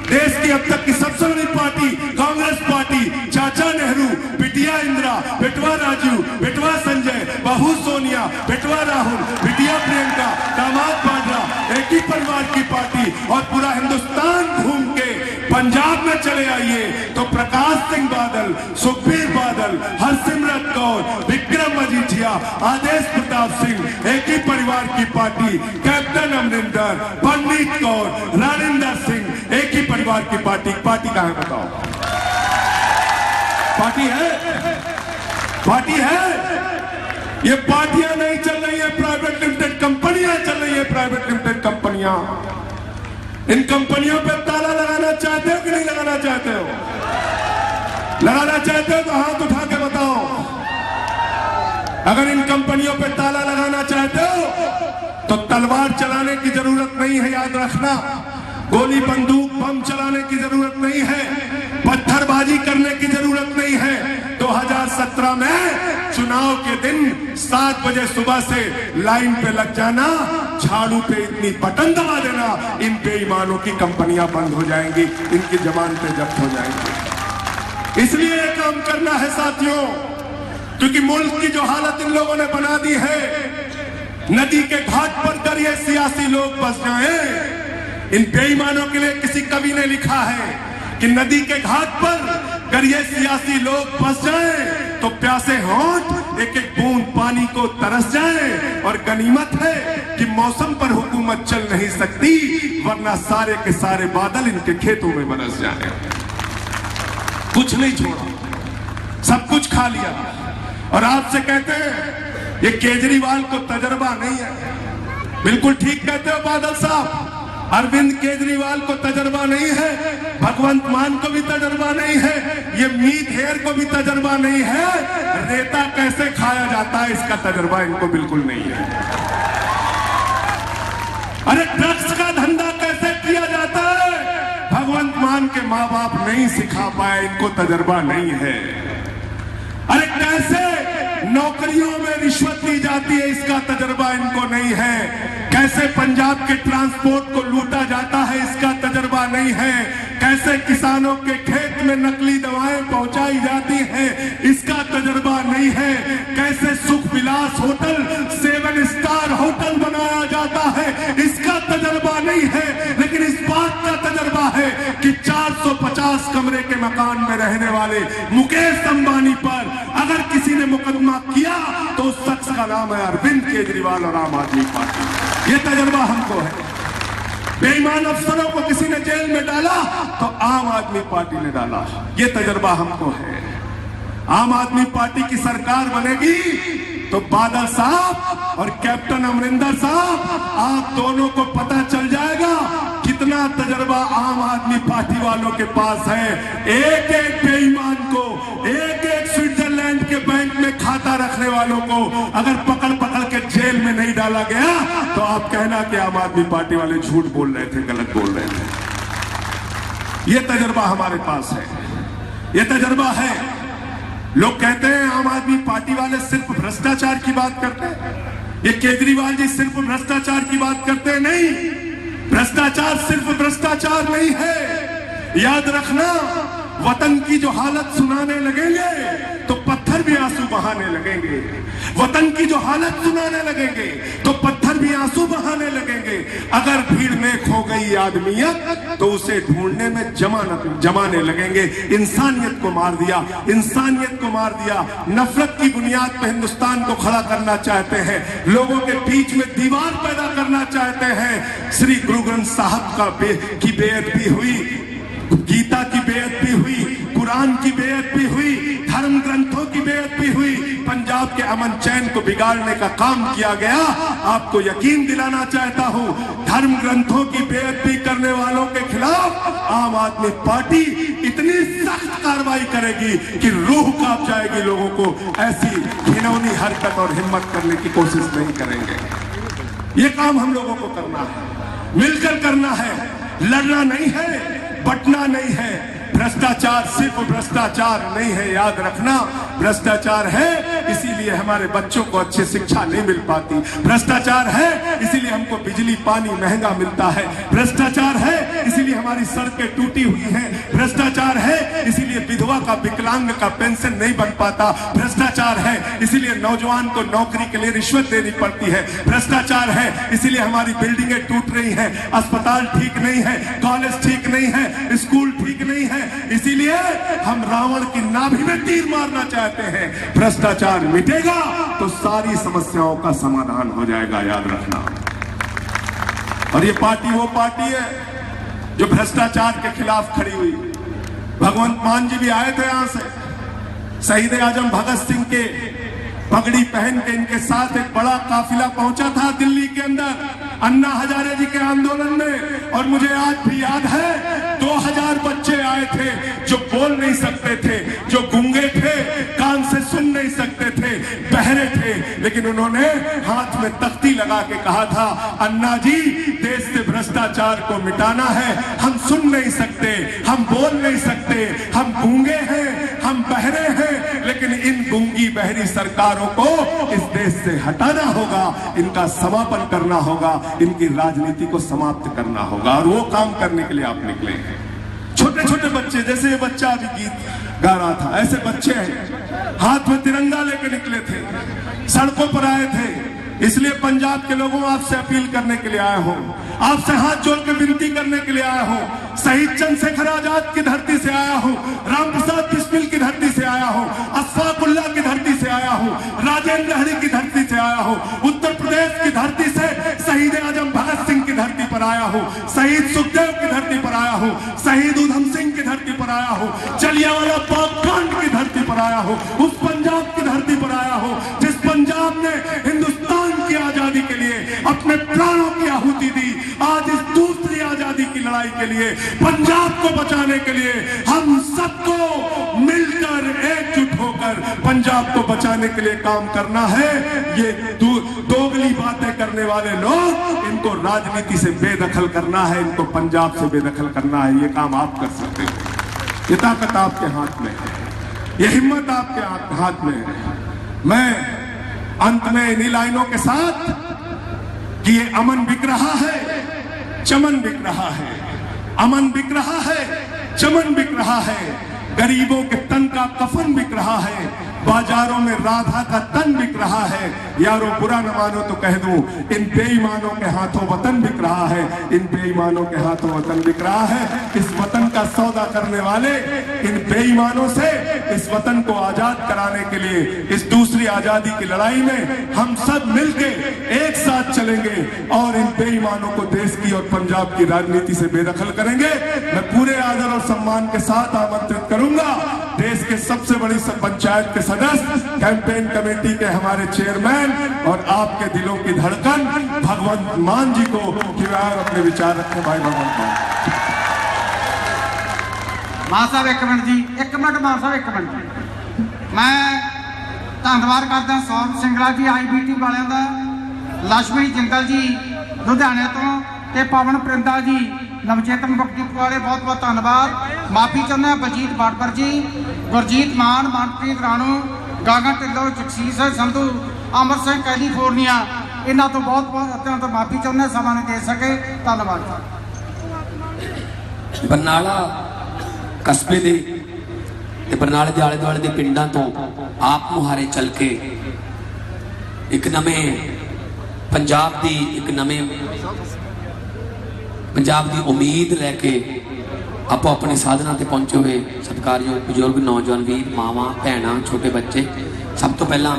देश की अब तक की सबसे बड़ी पार्टी कांग्रेस पार्टी। चाचा नेहरू, बिटिया इंदिरा, बेटवा राजीव, बेटवा संजय, बहू सोनिया, बेटवा राहुल, बिटिया प्रियंका, दामाद वाड्रा, एक ही परिवार की पार्टी। और पूरा हिंदुस्तान घूम के पंजाब में चले आइए तो प्रकाश सिंह बादल, सुखबीर बादल, हरसिमरत कौर, विक्रम मजीठिया, आदेश प्रताप सिंह, एक ही परिवार की पार्टी। कैप्टन अमरिंदर, पंडित कौर, रानिंदर सिंह, एक ही परिवार की पार्टी। पार्टी कहां है बताओ? पार्टी है? पार्टी है? ये पार्टियां नहीं चल रही है, प्राइवेट लिमिटेड कंपनियां चल रही है, प्राइवेट लिमिटेड कंपनियां। इन कंपनियों पे ताला लगाना चाहते हो कि नहीं लगाना चाहते हो? लगाना चाहते हो तो हाथ उठा के बताओ। अगर इन कंपनियों पे ताला लगाना चाहते हो तो तलवार चलाने की जरूरत नहीं है, याद रखना। गोली बंदूक बम चलाने की जरूरत नहीं है, पत्थरबाजी करने की जरूरत नहीं है। 2017 में चुनाव के दिन 7 बजे सुबह से लाइन पे लग जाना, झाड़ू पे इतनी बटन दबा देना, इन बेईमानों की कंपनियां बंद हो जाएंगी, इनकी जमानतें जब्त हो जाएंगी। इसलिए ये काम करना है साथियों, क्योंकि मुल्क की जो हालत इन लोगों ने बना दी है, नदी के घाट पर कर ये सियासी लोग बस जाएं। इन बेईमानों के लिए किसी कवि ने लिखा है कि नदी के घाट पर अगर ये सियासी लोग फंस जाएं तो प्यासे होंठ एक एक बूंद पानी को तरस जाएं। और गनीमत है कि मौसम पर हुकूमत चल नहीं सकती, वरना सारे के सारे बादल इनके खेतों में बरस जाएं। कुछ नहीं छोड़ा, सब कुछ खा लिया। और आपसे कहते हैं ये केजरीवाल को तजर्बा नहीं है। बिल्कुल ठीक कहते हो बादल साहब, अरविंद केजरीवाल को तजर्बा नहीं है, भगवंत मान को भी तजर्बा नहीं है, ये मीत हेयर को भी तजर्बा नहीं है, रेता कैसे खाया जाता है इसका तजर्बा इनको बिल्कुल नहीं है। अरे ड्रग्स का धंधा कैसे किया जाता है, भगवंत मान के माँ बाप नहीं सिखा पाए, इनको तजर्बा नहीं है। अरे कैसे नौकरियों में रिश्वत ली जाती है, इसका तजर्बा इनको नहीं है। कैसे पंजाब के ट्रांसपोर्ट को लूटा जाता है, इसका तजर्बा नहीं है। कैसे किसानों के खेत में नकली दवाएं पहुंचाई जाती हैं, इसका तजर्बा नहीं है। कैसे सुख विलास होटल 7 स्टार होटल बनाया जाता है, इसका तजर्बा नहीं है। लेकिन इस बात का तजर्बा है कि 4 मकान में रहने वाले मुकेश अंबानी पर अगर किसी ने मुकदमा किया तो उस शख्स का नाम है अरविंद केजरीवाल और आम आदमी पार्टी। ये तजुर्बा हमको है। बेईमान अफसरों को किसी ने जेल में डाला तो आम आदमी पार्टी ने डाला। ये तजुर्बा हमको है। आम आदमी पार्टी की सरकार बनेगी तो बादल साहब और कैप्टन अमरिंदर साहब, आप दोनों को पता चल जाएगा कितना तजुर्बा आम आदमी पार्टी वालों के पास है। एक एक बेईमान को, एक एक स्विट्जरलैंड के बैंक में खाता रखने वालों को अगर पकड़ पकड़ के जेल में नहीं डाला गया तो आप कहना कि आम आदमी पार्टी वाले झूठ बोल रहे थे, गलत बोल रहे थे। ये तजुर्बा हमारे पास है, ये तजुर्बा है। लोग कहते हैं आम आदमी पार्टी वाले सिर्फ भ्रष्टाचार की बात करते हैं, ये केजरीवाल जी सिर्फ भ्रष्टाचार की बात करते हैं। नहीं, भ्रष्टाचार सिर्फ भ्रष्टाचार नहीं है। याद रखना, वतन की जो हालत सुनाने लगेंगे तो पत्थर भी आंसू बहाने लगेंगे। वतन की जो हालत सुनाने लगेंगे तो पत्थर भी आंसू बहाने लगेंगे। अगर भीड़ में खो गई आदमियत तो उसे ढूंढने में जमाने लगेंगे। इंसानियत को मार दिया, इंसानियत को मार दिया। नफरत की बुनियाद पर हिंदुस्तान को खड़ा करना चाहते हैं, लोगों के बीच में दीवार पैदा करना चाहते हैं। श्री गुरु ग्रंथ साहब की बेइज्जती हुई, गीता की बेइज्जती हुई, कुरान की बेइज्जती हुई, धर्म ग्रंथों की बेइज्जती हुई, पंजाब के अमन चैन को बिगाड़ने का काम किया गया। आपको यकीन दिलाना चाहता हूं, धर्म ग्रंथों की बेइज्जती करने वालों के खिलाफ आम आदमी पार्टी इतनी सख्त कार्रवाई करेगी कि रूह कांप जाएगी लोगों को। ऐसी घिनौनी हरकत और हिम्मत करने की कोशिश नहीं करेंगे। ये काम हम लोगों को करना है, मिलकर करना है, लड़ना नहीं है, बटना नहीं है। भ्रष्टाचार सिर्फ भ्रष्टाचार नहीं है, याद रखना, भ्रष्टाचार है इसीलिए हमारे बच्चों को अच्छी शिक्षा नहीं मिल पाती। भ्रष्टाचार है इसीलिए हमको बिजली पानी महंगा मिलता है। भ्रष्टाचार है इसीलिए हमारी सड़कें टूटी हुई हैं। भ्रष्टाचार है इसीलिए विधवा का, विकलांग का पेंशन नहीं बन पाता। भ्रष्टाचार है इसीलिए नौजवान को नौकरी के लिए रिश्वत देनी पड़ती है। भ्रष्टाचार है इसीलिए हमारी बिल्डिंगें टूट रही हैं, अस्पताल ठीक नहीं है, कॉलेज ठीक नहीं है, स्कूल ठीक नहीं है। इसीलिए हम रावण की नाभि में तीर मारना चाहते हैं। भ्रष्टाचार मिटेगा तो सारी समस्याओं का समाधान हो जाएगा, याद रखना। और ये पार्टी वो पार्टी है जो भ्रष्टाचार के खिलाफ खड़ी हुई। भगवंत मान जी भी आए थे यहां से, शहीद आजम भगत सिंह के पगड़ी पहन के इनके साथ एक बड़ा काफिला पहुंचा था दिल्ली के अंदर अन्ना हजारे जी के आंदोलन में। और मुझे आज भी याद है 2000 बच्चे आए थे जो बोल नहीं सकते थे, जो गूंगे थे, कान से सुन नहीं सकते थे, बहरे थे, लेकिन उन्होंने हाथ में तख्ती लगा के कहा था, अन्ना जी देश से भ्रष्टाचार को मिटाना है। हम सुन नहीं सकते, हम बोल नहीं सकते, हम गूंगे हैं, हम बहरे हैं, लेकिन इन गूंगी बहरी सरकारों को इस देश से हटाना होगा, इनका समापन करना होगा, इनकी राजनीति को समाप्त करना होगा। और वो काम करने के लिए आप निकले हैं। छोटे छोटे बच्चे, जैसे ये बच्चा अभी गीत गा रहा था, ऐसे बच्चे हैं, हाथ में तिरंगा लेकर निकले थे, सड़कों पर आए थे। इसलिए पंजाब के लोगों आपसे अपील करने के लिए आया हूं, आपसे हाथ जोड़ के विनती करने के लिए आया हूं। शहीद चंद्रशेखर आजाद की धरती से आया हूं, रामप्रसाद बिस्मिल की धरती से आया हूं, अशफाकुल्ला की धरती से आया हूं, राजेंद्र हरी की धरती से आया हूं, उत्तर प्रदेश की धरती से शहीद आजम भगत सिंह की धरती पर आया हूं, शहीद सुखदेव की धरती पर आया हूं, शहीद उधम सिंह की धरती पर आया हूं, जलियांवाला बाग कांड की धरती पर आया हूं, उस पंजाब की धरती पर आया हूं जिस पंजाब ने हिंदुस्तान की आजादी के लिए अपने प्राणों की आहुति दी। आज इस दूसरी आजादी की लड़ाई के लिए, पंजाब को बचाने के लिए हम सबको मिलकर एकजुट होकर पंजाब को बचाने के लिए काम करना है। ये दोगली बातें करने वाले लोग, इनको राजनीति से बेदखल करना है, इनको पंजाब से बेदखल करना है। ये काम आप कर सकते हो, ये ताकत आपके हाथ में है, ये हिम्मत आपके हाथ में है। मैं अंत में इन्हीं लाइनों के साथ कि ये अमन बिक रहा है, चमन बिक रहा है, अमन बिक रहा है, चमन बिक रहा है, गरीबों के तन का कफन बिक रहा है, बाजारों में राधा का तन बिक रहा है। यारों बुरा न मानो तो कह दूं, इन बेईमानों के हाथों वतन बिक रहा है, इन बेईमानों के हाथों वतन बिक रहा है। इस वतन का सौदा करने वाले इन बेईमानों से इस वतन को आजाद कराने के लिए इस दूसरी आजादी की लड़ाई में हम सब मिलके एक साथ चलेंगे और इन बेईमानों को देश की और पंजाब की राजनीति से बेदखल करेंगे। मैं पूरे आदर और सम्मान के साथ आमंत्रित करूंगा देश के सबसे बड़ी पंचायत के सदस्य, कैंपेन कमेटी के हमारे चेयरमैन और आपके दिलों की धड़कन भगवंत मान जी को कि अपने विचार रखें। भाई भगवंत मान साहब एक मिनट जी, एक मिनट मान साहब एक मिनट। मैं धन्यवाद करदा सौरभ सिंगला जी IBT वालियां दा, लक्ष्मी जिंदल जी लुधियाने तो ते पवन परिंदा जी नवचेतन मुक्ति वाले बहुत बहुत धन्यवाद। माफी चाਹੁੰਦੇ बलजीत बाड़बर जी, गुरजीत मान, मनप्रीत राणू, गागन ढिल्लों, जगसीर संधू, अमर सिंह कैलीफोर्निया, इन्हों तो बहुत बहुत अत्यंत माफी चाਹੁੰਦੇ समा नहीं दे सके। धन्यवाद। बरनाला कस्बे दे ते बरनाले दे आले दुआले दे पिंडां तो आप मुहारे चल के एक नवे पंजाब दी एक नवे पंजाब की उम्मीद लैके आपो अपने साधना ते पहुंचे हुए सत्कारयोग बुजुर्ग, नौजवान वीर, मावां, भैणां, छोटे बच्चे, सब तो पहला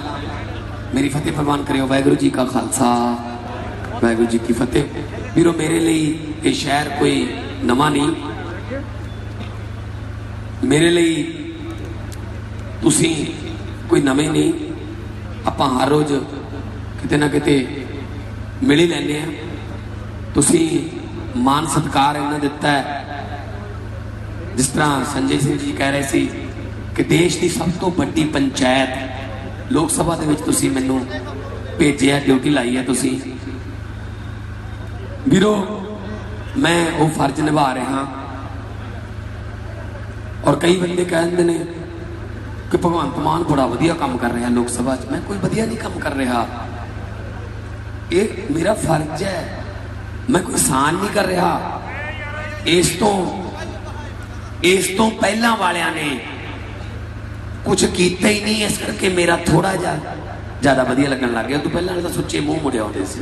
मेरी फतेह प्रवान करियो। वाहिगुरू जी का खालसा, वाहिगुरू जी की फतेह। वीरो मेरे लिए ये शहर कोई नवा नहीं, मेरे लिए तुसी कोई नवे नहीं। आपां हर रोज किते ना किते मिल ही लैंदे आ। तुसी मान सत्कार इन्हें दिता है। जिस तरह संजय सिंह जी कह रहे थे कि देश की सब तो बड़ी पंचायत लोक सभा दे विच तुसी मैनू भेजे, ड्यूटी लाई है तुसी। वीरो मैं वो फर्ज निभा रहा और कई बंदे कहते हैं कि भगवंत मान बड़ा वधिया काम कर रहा लोक सभा च। मैं कोई वधिया नहीं काम कर रहा, ये मेरा फर्ज है, मैं कोई आसान नहीं कर रहा। इस तो पहला वालियां ने कुछ किया ही नहीं, इस करके मेरा थोड़ा ज्यादा वधिया लगन लग गया। तो पहला तो सुच्चे मुंह मुड़े आते थे,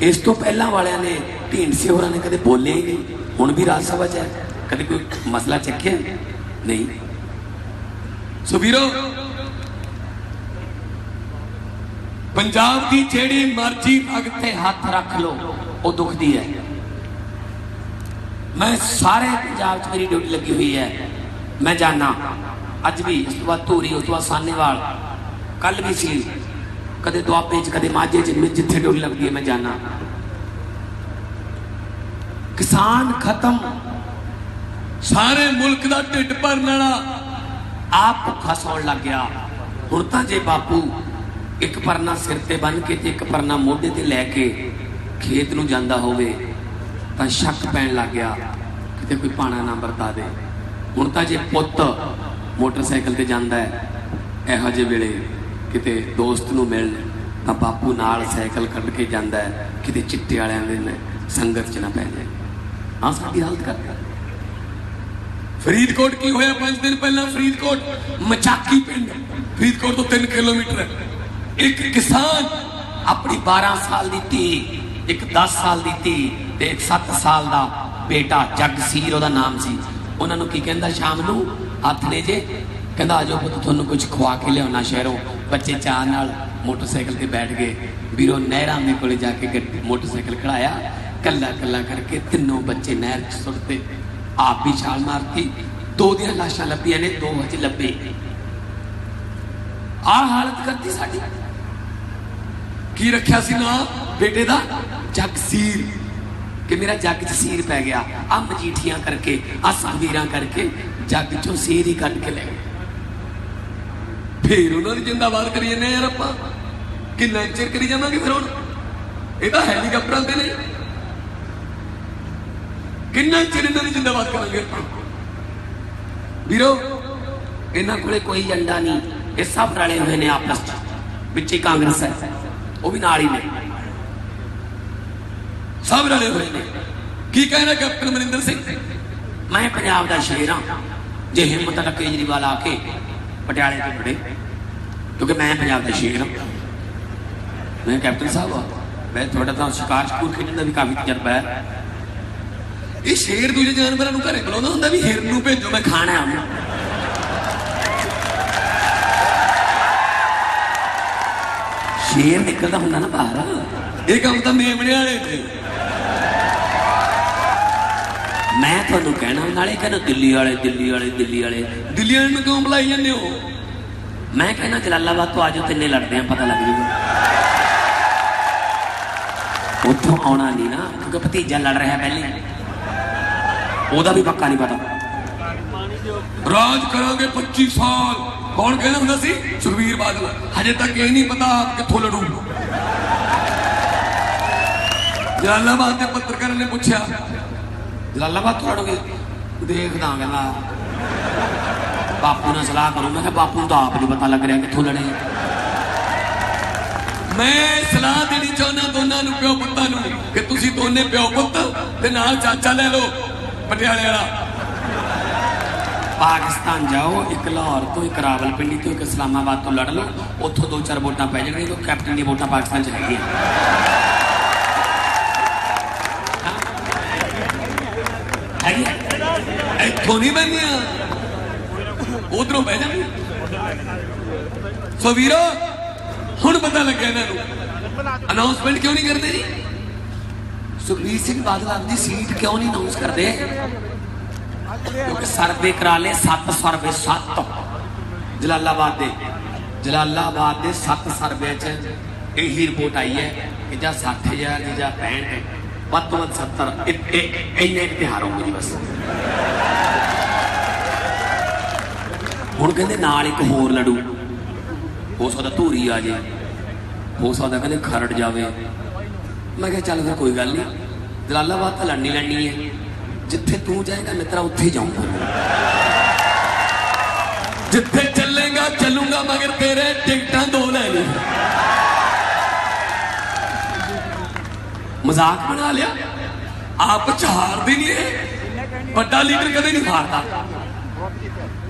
इस तो पहला वालियां ने ढींडसे होरां ने कदे बोले ही नहीं। हुण भी राज सभा च है, कदे कोई मसला चख्या नहीं। सो वीरो पंजाब की जेड़ी मर्जी अगते हाथ रख लो वो दुखती है। मैं सारे पंजाब च मेरी ड्यूटी लगी हुई है, मैं जाना अज भी, उस तो बाद धूरी, उस तो बाद सानेवाल, कल भी सी, कदे दुआबे च कदे माझे च, जिथे ड्यूटी लगती है मैं जाना। किसान खत्म, सारे मुल्क का ढिड भरने वाला आप भुखा सौण लग गया। हुण तां जे बापू एक परना सिर ते बन के ते एक परना मोढे ते लैके खेत नूं जांदा होवे तां शक पैण लग गया किते कोई पाना ना वरता दे। हुण तां जे पुत्त मोटरसाइकिल ते जांदा है, इहो जे वेले किते दोस्त नूं मिल तां बापू नाल साइकिल कढ के जांदा है, किते चिट्टे वालियां दे संगत च ना पै जाए। हाँ साडी हालत करदा। फरीदकोट की होया 5 दिन पहला, फरीदकोट मचाकी पिंड, फरीदकोट तो 3 किलोमीटर है। एक किसान अपनी 12 साल की धी, एक 10 साल की धी ते एक 7 साल का बेटा जगसीर ਉਹਦਾ नाम सी। उन्होंने की कहता शाम नूं हथ ले जे, कहता आजो पुत तुहानूं कुछ खुआ के लियाउणा शहरों। बच्चे चाह नाल मोटरसाइकिल ते बैठ गए। वीरों नहरां दे कोले जाके मोटरसाइकिल खड़ाया, कला कला करके तीनों बच्चे नहर च सुटते, आप भी छाल मारती। 2 दियां लाशां लभियां ने, 2 हज लभे। आ हालत करती साडी। की रखिया सी ना बेटे दा? जगसीर, कि मेरा जग च सीर पै गया। आ मजीठियां करके, आ सुखबीरां करके जग चों सीर ही कट के ले गए। फिर उन्होंने जिंदाबाद करी जाने यार, आपां किन्ना चिर करी जावांगे फिर? हुण ये तां हैलीकाप्टर आंदे ने, किन्ना चिर इन्हां दी जिंदाबाद करांगे आपां? वीरो इन्हां कोले कोई एजेंडा नहीं, ये सब रले हुए ने आपस च। विच कांग्रेस है, वो भी नाल ही ने, सब रले हुए ने। की कहना कैप्टन अमरिंदर सिंह? मैं पंजाब का शेर हाँ, जे हिम्मत है केजरीवाल आके ਪਟਿਆਲੇ ਤੋਂ ਖੜੇ, ਕਿਉਂਕਿ ਮੈਂ ਪੰਜਾਬ ਦਾ ਸ਼ੇਰ ਹਾਂ, ਮੈਂ ਕੈਪਟਨ ਸਾਹਿਬ ਹਾਂ, ਮੈਂ ਤੁਹਾਡਾ ਤਾਂ ਸ਼ਿਕਾਰ ਸਕੂਲ ਖੇਡਣ ਦਾ ਵੀ ਕਾਫੀ ਤਜਰਬਾ ਹੈ। ਇਹ ਸ਼ੇਰ ਦੂਜੇ ਜਾਨਵਰਾਂ ਨੂੰ ਘਰੇ ਬੁਲਾਉਂਦਾ ਹੁੰਦਾ ਵੀ ਹਿਰਨ ਨੂੰ ਭੇਜੋ ਮੈਂ ਖਾਣਾ ਉਹਨੂੰ। ਸ਼ੇਰ ਨਿਕਲਦਾ ਹੁੰਦਾ ਨਾ ਬਾਹਰ, ਇਹ ਕੰਮ ਤਾਂ ਮੇਮਣੇ ਵਾਲੇ ਨੇ। ਮੈਂ ਤੁਹਾਨੂੰ ਕਹਿਣਾ, ਨਾਲੇ ਕਹਿੰਦਾ ਦਿੱਲੀ ਵਾਲੇ ਨੂੰ ਕਿਉਂ ਬੁਲਾਈ ਜਾਂਦੇ ਹੋ? ਮੈਂ ਕਹਿੰਦਾ ਜਲਾਲਾਬਾਦ ਤੋਂ ਆਜੋ, ਤਿੰਨੇ ਲੜਦੇ ਆ, ਪਤਾ ਲੱਗ ਜੂਗਾ। ਉੱਥੋਂ ਆਉਣਾ ਨਹੀਂ ਨਾ, ਕਿਉਂਕਿ ਭਤੀਜਾ ਲੜ ਰਿਹਾ ਪਹਿਲੇ, ਉਹਦਾ ਵੀ ਪੱਕਾ ਨਹੀਂ ਪਤਾ। ਰਾਜ ਕਰਾਂਗੇ 25 ਸਾਲ, ਕੌਣ ਕਹਿੰਦਾ ਹੁੰਦਾ ਸੀ? ਸੁਖਬੀਰ ਬਾਦਲ। ਹਜੇ ਤੱਕ ਇਹ ਨਹੀਂ ਪਤਾ ਕਿੱਥੋਂ ਲੜੂ। ਜਲਾਲਾਬਾਦ ਦੇ ਪੱਤਰਕਾਰਾਂ ਨੇ ਪੁੱਛਿਆ, ਜਲਾਲਾਬਾਦ ਤੋਂ ਲੜੋਗੇ? ਦੇਖਦਾ, ਕਹਿੰਦਾ ਬਾਪੂ ਨਾਲ ਸਲਾਹ ਕਰੋ। ਮੈਂ ਕਿਹਾ ਬਾਪੂ ਨੂੰ ਤਾਂ ਆਪ ਨਹੀਂ ਪਤਾ ਲੱਗ ਰਿਹਾ ਕਿੱਥੋਂ ਲੜੇ। ਮੈਂ ਸਲਾਹ ਦੇਣੀ ਚਾਹੁੰਦਾ ਦੋਨਾਂ ਨੂੰ, ਪਿਓ ਪੁੱਤਾਂ ਨੂੰ, ਕਿ ਤੁਸੀਂ ਦੋਨੇ ਪਿਓ ਪੁੱਤ ਤੇ ਨਾਲ ਚਾਚਾ ਲੈ ਲਓ ਪਟਿਆਲੇ ਵਾਲਾ। ਪਾਕਿਸਤਾਨ ਜਾਓ, ਇੱਕ ਲਾਹੌਰ ਤੋਂ, ਇੱਕ ਰਾਵਲਪਿੰਡੀ ਤੋਂ, ਇੱਕ ਇਸਲਾਮਾਬਾਦ ਤੋਂ ਲੜ ਲਓ, ਉੱਥੋਂ 2-4 ਵੋਟਾਂ ਪੈ ਜਾਣਗੀਆਂ, ਕਿਉਂਕਿ ਕੈਪਟਨ ਦੀਆਂ ਵੋਟਾਂ ਪਾਕਿਸਤਾਨ 'ਚ ਹੈਗੀਆਂ। ਇੱਥੋਂ ਨਹੀਂ ਬਹਿੰਦੀਆਂ, ਉਧਰੋਂ ਬਹਿ ਜਾਂਦੀਆਂ। ਸੋ ਵੀਰੋ, ਹੁਣ ਪਤਾ ਲੱਗਿਆ ਇਹਨਾਂ ਨੂੰ ਅਨਾਉਂਸਮੈਂਟ ਕਿਉਂ ਨਹੀਂ ਕਰਦੇ ਜੀ? ਸੁਖਬੀਰ ਸਿੰਘ ਬਾਦਲ ਆਪਣੀ ਸੀਟ ਕਿਉਂ ਨਹੀਂ ਅਨਾਉਂਸ ਕਰਦੇ? ਕਿਉਂਕਿ ਸਰਵੇ ਕਰਾ ਲਏ 7 ਸਰਵੇ, 7 ਜਲਾਲਾਬਾਦ ਦੇ 7 ਸਰਵੇ 'ਚ ਇਹੀ ਰਿਪੋਰਟ ਆਈ ਹੈ ਕਿ ਜਾਂ 60,000 ਦੀ ਜਾਂ 65, ਵੱਧ ਤੋਂ ਵੱਧ 70, ਇੰਨੇ ਤਿਉਹਾਰ ਹੋਣਗੇ ਜੀ ਬਸ। ਹੁਣ ਕਹਿੰਦੇ ਨਾਲ ਇੱਕ ਹੋਰ ਲੜੂ, ਹੋ ਸਕਦਾ ਧੂਰੀ ਆ ਜੇ, ਹੋ ਸਕਦਾ ਕਹਿੰਦੇ ਖਰੜ ਜਾਵੇ। ਮੈਂ ਕਿਹਾ ਚੱਲ ਫਿਰ ਕੋਈ ਗੱਲ ਨਹੀਂ, ਜਲਾਲਾਬਾਦ ਤਾਂ ਲੜਨੀ ਹੈ, ਜਿੱਥੇ ਤੂੰ ਜਾਏਗਾ ਮਿੱਤਰਾ ਉੱਥੇ ਜਾਊਂਗਾ, ਜਿੱਥੇ ਚੱਲੇਗਾ ਚੱਲੂਗਾ, ਮਗਰ ਤੇਰੇ ਟਿਕਟਾਂ 2 ਲੈ ਲਈ। ਮਜ਼ਾਕ ਬਣਾ ਲਿਆ, ਆਪ ਚ ਹਾਰਦੀ ਨਹੀਂ ਹੈ। ਵੱਡਾ ਲੀਡਰ ਕਦੇ ਨਹੀਂ ਹਾਰਦਾ।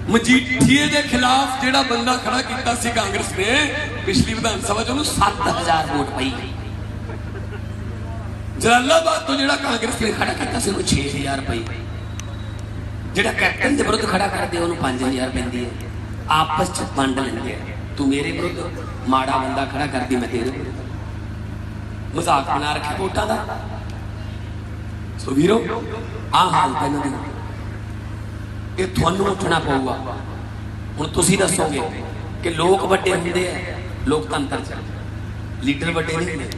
ਮਜੀਠੀਏ ਦੇ ਖਿਲਾਫ ਜਿਹੜਾ ਬੰਦਾ ਖੜਾ ਕੀਤਾ ਸੀ ਕਾਂਗਰਸ ਨੇ ਪਿਛਲੀ ਵਿਧਾਨ ਸਭਾ 'ਚ, ਉਹਨੂੰ 7000 ਵੋਟ ਪਈ। ਜਲਾਲਾਬਾਦ ਤੋਂ ਜਿਹੜਾ ਕਾਂਗਰਸ ਨੇ ਖੜਾ ਕੀਤਾ ਸੀ ਉਹਨੂੰ 6000 ਪਈ। ਜਿਹੜਾ ਕੈਪਟਨ ਦੇ ਵਿਰੁੱਧ ਖੜਾ ਕਰਦੇ ਉਹਨੂੰ 5000 ਪੈਂਦੀ ਹੈ। ਆਪਸ 'ਚ ਵੰਡ ਲੈਂਦੇ ਆ, ਤੂੰ ਮੇਰੇ ਵਿਰੁੱਧ ਮਾੜਾ ਬੰਦਾ ਖੜਾ ਕਰਦੀ, ਮੈਂ ਤੇਰੇ ਵਿਰੁੱਧ। ਮਜ਼ਾਕ ਬਣਾ ਰੱਖਿਆ ਵੋਟਾਂ ਦਾ। ਸੋ ਵੀਰੋ, ਆਹ ਹਾਲਤ ਇਹਨਾਂ ਦੀ। ਇਹ ਤੁਹਾਨੂੰ ਉੱਠਣਾ ਪਊਗਾ। ਹੁਣ ਤੁਸੀਂ ਦੱਸੋਗੇ ਕਿ ਲੋਕ ਵੱਡੇ ਹੁੰਦੇ ਆ ਲੋਕਤੰਤਰ 'ਚ, ਲੀਡਰ ਵੱਡੇ ਨਹੀਂ ਹੁੰਦੇ।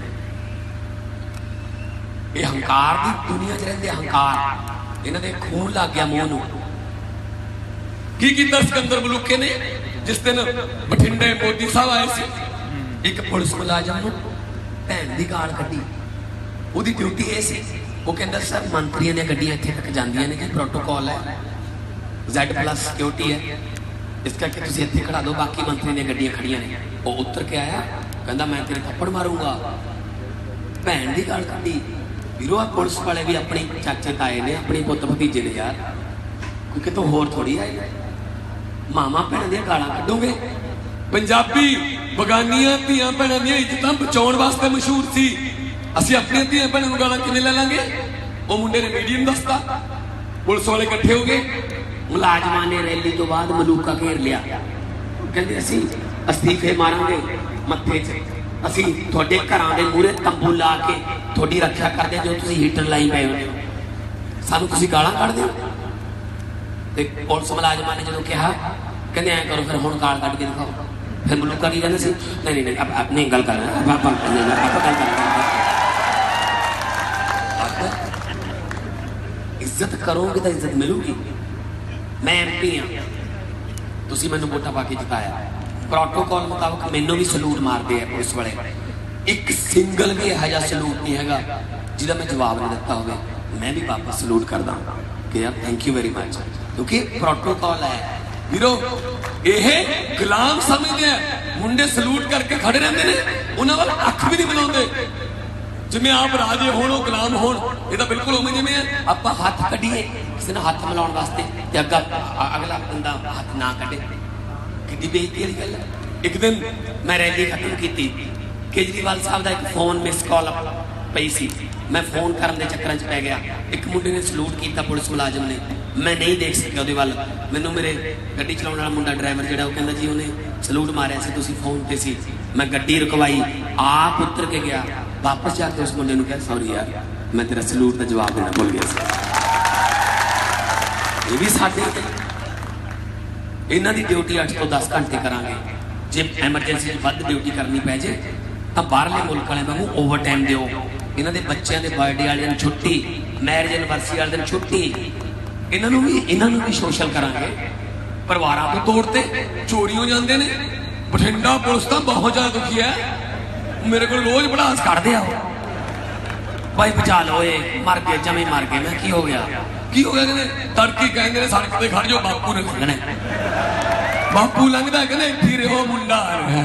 ਇਹ ਹੰਕਾਰ ਦੀ ਦੁਨੀਆ 'ਚ ਰਹਿੰਦੇ, ਹੰਕਾਰ। ਇਹਨਾਂ ਦੇ ਖੂਨ ਲੱਗ ਗਿਆ ਮੂੰਹ ਨੂੰ। ਕੀ ਕੀਤਾ ਸਿਕੰਦਰ ਮਲੂਕੇ ਨੇ ਜਿਸ ਦਿਨ ਬਠਿੰਡੇ ਮੋਦੀ ਸਾਹਿਬ ਆਏ ਸੀ? ਇੱਕ ਪੁਲਿਸ ਮੁਲਾਜ਼ਮ ਨੂੰ ਭੈਣ ਦੀ ਗਾਲ ਕੱਢੀ। ਉਹਦੀ ਡਿਊਟੀ ਇਹ ਸੀ, ਉਹ ਕਹਿੰਦਾ ਸਰ ਮੰਤਰੀਆਂ ਦੀਆਂ ਗੱਡੀਆਂ ਇੱਥੇ ਤੱਕ ਜਾਂਦੀਆਂ ਨੇ ਕਿ ਪ੍ਰੋਟੋਕਾਲ ਹੈ, Z+ ਸਿਕਿਉਰਿਟੀ ਹੈ, ਇਸ ਕਰਕੇ ਤੁਸੀਂ ਇੱਥੇ ਖੜਾ ਦਿਓ, ਬਾਕੀ ਮੰਤਰੀ ਦੀਆਂ ਗੱਡੀਆਂ ਖੜੀਆਂ ਨੇ। ਉਹ ਉੱਤਰ ਕੇ ਆਇਆ, ਕਹਿੰਦਾ ਮੈਂ ਤੇਰੇ ਥੱਪੜ ਮਾਰੂੰਗਾ। ਭੈਣ ਦੀ ਗਾਲ ਕੱਢੀ। ਵੀਰੋ, ਆ ਪੁਲਿਸ ਵਾਲੇ ਵੀ ਆਪਣੇ ਚਾਚੇ ਤਾਏ ਨੇ, ਆਪਣੇ ਪੁੱਤ ਭਤੀਜੇ ਨੇ ਯਾਰ, ਕੋਈ ਕਿਤੋਂ ਹੋਰ ਥੋੜੀ ਆਏ। ਮਾਮਾ ਭੈਣਾਂ ਦੀਆਂ ਗਾਲਾਂ ਕੱਢੋਗੇ। ਪੰਜਾਬੀ ਬਗਾਨੀਆਂ ਧੀਆਂ ਭੈਣਾਂ ਦੀਆਂ ਇੱਜ਼ਤਾਂ ਬਚਾਉਣ ਵਾਸਤੇ ਮਸ਼ਹੂਰ ਸੀ। ਅਸੀਂ ਆਪਣੀਆਂ ਧੀਆਂ ਭੈਣਾਂ ਨੂੰ ਗਾਲਾਂ ਕਿਵੇਂ ਲੈ ਲਾਂਗੇ? ਉਹ ਮੁੰਡੇ ਨੇ ਮੀਡੀਆ ਨੂੰ ਦੱਸਤਾ, ਪੁਲਿਸ ਵਾਲੇ ਇਕੱਠੇ ਹੋ ਗਏ, ਮੁਲਾਜ਼ਮਾਂ ਨੇ ਰੈਲੀ ਤੋਂ ਬਾਅਦ ਮਲੂਕਾ ਘੇਰ ਲਿਆ। ਕਹਿੰਦੇ ਅਸੀਂ ਅਸਤੀਫੇ ਮਾਰਾਂਗੇ ਮੱਥੇ 'ਚ, ਅਸੀਂ ਤੁਹਾਡੇ ਘਰਾਂ ਦੇ ਮੂਹਰੇ ਤੰਬੂ ਲਾ ਕੇ ਤੁਹਾਡੀ ਰੱਖਿਆ ਕਰਦੇ ਜੋ ਤੁਸੀਂ ਹੀਟਰ ਲਾਈ ਪਏ ਹੋ, ਸਾਨੂੰ ਤੁਸੀਂ ਗਾਲਾਂ ਕੱਢਦੇ ਹੋ। ਤੇ ਪੁਲਿਸ ਮੁਲਾਜ਼ਮਾਂ ਨੇ ਜਦੋਂ ਕਿਹਾ, ਕਹਿੰਦੇ ਐਂ ਕਰੋ ਫਿਰ ਹੁਣ ਗਾਲ ਕੱਢ ਕੇ ਦਿਖਾਓ। ਫਿਰ ਮਲੂਕਾ ਕੀ ਕਹਿੰਦੇ ਸੀ? ਨਹੀਂ ਆਪਣੀ ਗੱਲ ਕਰ ਰਹੇ ਆਪਾਂ ਗੱਲ ਕਰ ਇੱਜ਼ਤ ਕਰੋਗੇ ਤਾਂ ਇੱਜ਼ਤ ਮਿਲੂਗੀ। ਮੈਂ MP ਹਾਂ, ਤੁਸੀਂ ਮੈਨੂੰ ਵੋਟਾਂ ਪਾ ਕੇ ਜਿਤਾਇਆ, ਪ੍ਰੋਟੋਕਾਲ ਮੁਤਾਬਕ ਮੈਨੂੰ ਵੀ ਸਲੂਟ ਮਾਰਦੇ ਆ ਪੁਲਿਸ ਵਾਲੇ। ਇੱਕ ਸਿੰਗਲ ਵੀ ਇਹੋ ਜਿਹਾ ਸਲੂਟ ਨਹੀਂ ਹੈਗਾ ਜਿਹਦਾ ਮੈਂ ਜਵਾਬ ਨਹੀਂ ਦਿੱਤਾ ਹੋਵੇ। ਮੈਂ ਵੀ ਵਾਪਸ ਸਲੂਟ ਕਰਦਾ ਕਿ ਯਾਰ ਥੈਂਕ ਯੂ ਵੈਰੀ ਮਚ, ਕਿਉਂਕਿ ਪ੍ਰੋਟੋਕਾਲ ਹੈ। ਵੀਰੋ, ਇਹ ਗੁਲਾਮ ਸਮਝਦੇ ਆ। ਮੁੰਡੇ ਸਲੂਟ ਕਰਕੇ ਖੜੇ ਰਹਿੰਦੇ ਨੇ, ਉਹਨਾਂ ਵੱਲ ਅੱਖ ਵੀ ਨਹੀਂ ਮਿਲਾਉਂਦੇ। ਜਿਵੇਂ ਆਪ ਰਾਜੇ ਹੋਣ ਉਹ ਗੁਲਾਮ ਹੋਣ, ਇਹ ਤਾਂ ਬਿਲਕੁਲ ਉਵੇਂ ਜਿਵੇਂ ਆਪਾਂ ਹੱਥ ਕੱਢੀਏ ਕਿਸੇ ਨਾਲ ਹੱਥ ਮਿਲਾਉਣ ਵਾਸਤੇ ਤੇ ਅਗਲਾ ਬੰਦਾ ਹੱਥ ਨਾ ਕੱਢੇ। कितनी बेइज्जती वाली गल है। एक दिन मैं रैली खत्म की, केजरीवाल साहब का एक फोन मिस कॉल पई सी, मैं फोन करने के चक्कर च पै गया। एक मुंडे ने सलूट किया पुलिस मुलाजम ने, मैं नहीं देख सकिया ਉਹਦੇ ਵੱਲ। ਮੈਨੂੰ मेरे ਗੱਡੀ ਚਲਾਉਣ ਵਾਲਾ ਮੁੰਡਾ ड्राइवर ਜਿਹੜਾ ਉਹ ਕਹਿੰਦਾ ਜੀ ਉਹਨੇ सलूट मारिया सी, ਤੁਸੀਂ फोन पे सी। मैं ਗੱਡੀ रुकवाई, आप उतर के गया, वापस जाके उस मुंडे ਨੂੰ ਕਿਹਾ सॉरी यार मैं तेरा सलूट का जवाब देना भूल गया सी। ये भी साडे इन्हां दी ड्यूटी 8 ਤੋਂ 10 घंटे करांगे, जे एमरजेंसी च ਵੱਧ ड्यूटी करनी पै जे ਤਾਂ ਬਾਹਰਲੇ ਮੁਲਕ ਵਾਲਿਆਂ ਵਾਂਗੂ ਓਵਰ ਟਾਈਮ ਦਿਓ। ਇਹਨਾਂ ਦੇ ਬੱਚਿਆਂ ਦੇ ਬਰਥਡੇ ਵਾਲੇ ਦਿਨ ਛੁੱਟੀ, ਮੈਰਿਜ ਐਨਵਰਸਰੀ ਵਾਲੇ ਦਿਨ ਛੁੱਟੀ, ਇਹਨਾਂ ਨੂੰ ਵੀ ਸੋਸ਼ਲ ਕਰਾਂਗੇ। ਪਰਿਵਾਰਾਂ ਤੋਂ ਤੋੜ ਤੇ ਚੋਰੀ ਹੋ ਜਾਂਦੇ ਨੇ। ਬਠਿੰਡਾ ਪੁਲਿਸ ਤਾਂ ਬਹੁਤ ਜ਼ਿਆਦਾ ਦੁਖੀ ਹੈ, ਮੇਰੇ ਕੋਲ ਰੋਜ਼ ਭੜਾਸ ਕੱਢਦੇ ਆ ਭਾਈ ਬਚਾ ਲਓ ਏ ਮਰ ਗਏ ਜਮੇ ਮਰ ਗਏ। ਮੈਂ ਕੀ ਹੋ ਗਿਆ ਕਹਿੰਦੇ ਤੜਕੀ ਕਹਿੰਦੇ ਨੇ ਸੜਕ ਤੇ ਖੜ ਜਾਓ ਬਾਪੂ ਨੇ ਲੰਘਣਾ। ਬਾਪੂ ਲੰਘਦਾ ਕਹਿੰਦੇ ਇੱਥੇ ਰਹੋ ਮੁੰਡਾ ਆ ਰਿਹਾ,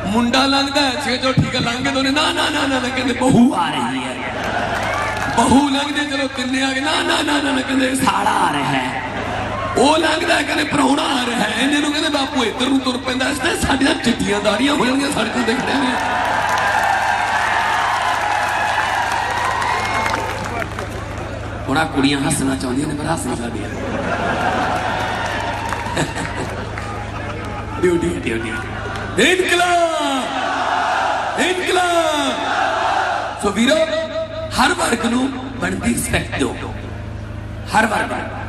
ਮੁੰਡਾ ਲੰਘਦਾ ਛੇ ਜੋ ਠੀਕ ਹੈ ਲੰਘ ਗਏ ਦੋਨੇ ਨਾ ਨਾ ਨਾ ਨਾ ਕਹਿੰਦੇ ਬਹੂ ਆ ਰਹੀ ਹੈ, ਬਹੂ ਲੰਘਦੇ ਚਲੋ ਤਿੰਨੇ ਆ ਗਏ ਨਾ ਨਾ ਨਾ ਨਾ ਕਹਿੰਦੇ ਸਾਲਾ ਆ ਰਿਹਾ ਹੈ, ਉਹ ਲੰਘਦਾ ਕਹਿੰਦੇ ਪ੍ਰਾਹੁਣਾ ਆ ਰਿਹਾ ਹੈ। ਇਹਨੇ ਨੂੰ ਕਹਿੰਦੇ ਬਾਪੂ ਇੱਧਰ ਨੂੰ ਤੁਰ ਪੈਂਦਾ, ਇਸ ਤੇ ਸਾਡੀਆਂ ਚਿੱਟੀਆਂ ਦਾੜੀਆਂ ਹੋ ਜਾਂਦੀਆਂ ਸੜਕਾਂ ਤੇ ਖੜੇ ਨੇ। ਹੁਣ ਆ ਕੁੜੀਆਂ ਹੱਸਣਾ ਚਾਹੁੰਦੀਆਂ ਨੇ ਪਰ ਹੱਸ ਨਹੀਂ ਸਕਦੀਆਂ। ਡਿਊਟੀ ਸੋ ਵੀਰੋ ਹਰ ਵਰਗ ਨੂੰ ਬਣਦੀ ਰਿਸਪੈਕਟ ਦਿਓ, ਹਰ ਵਰਗ ਨੂੰ।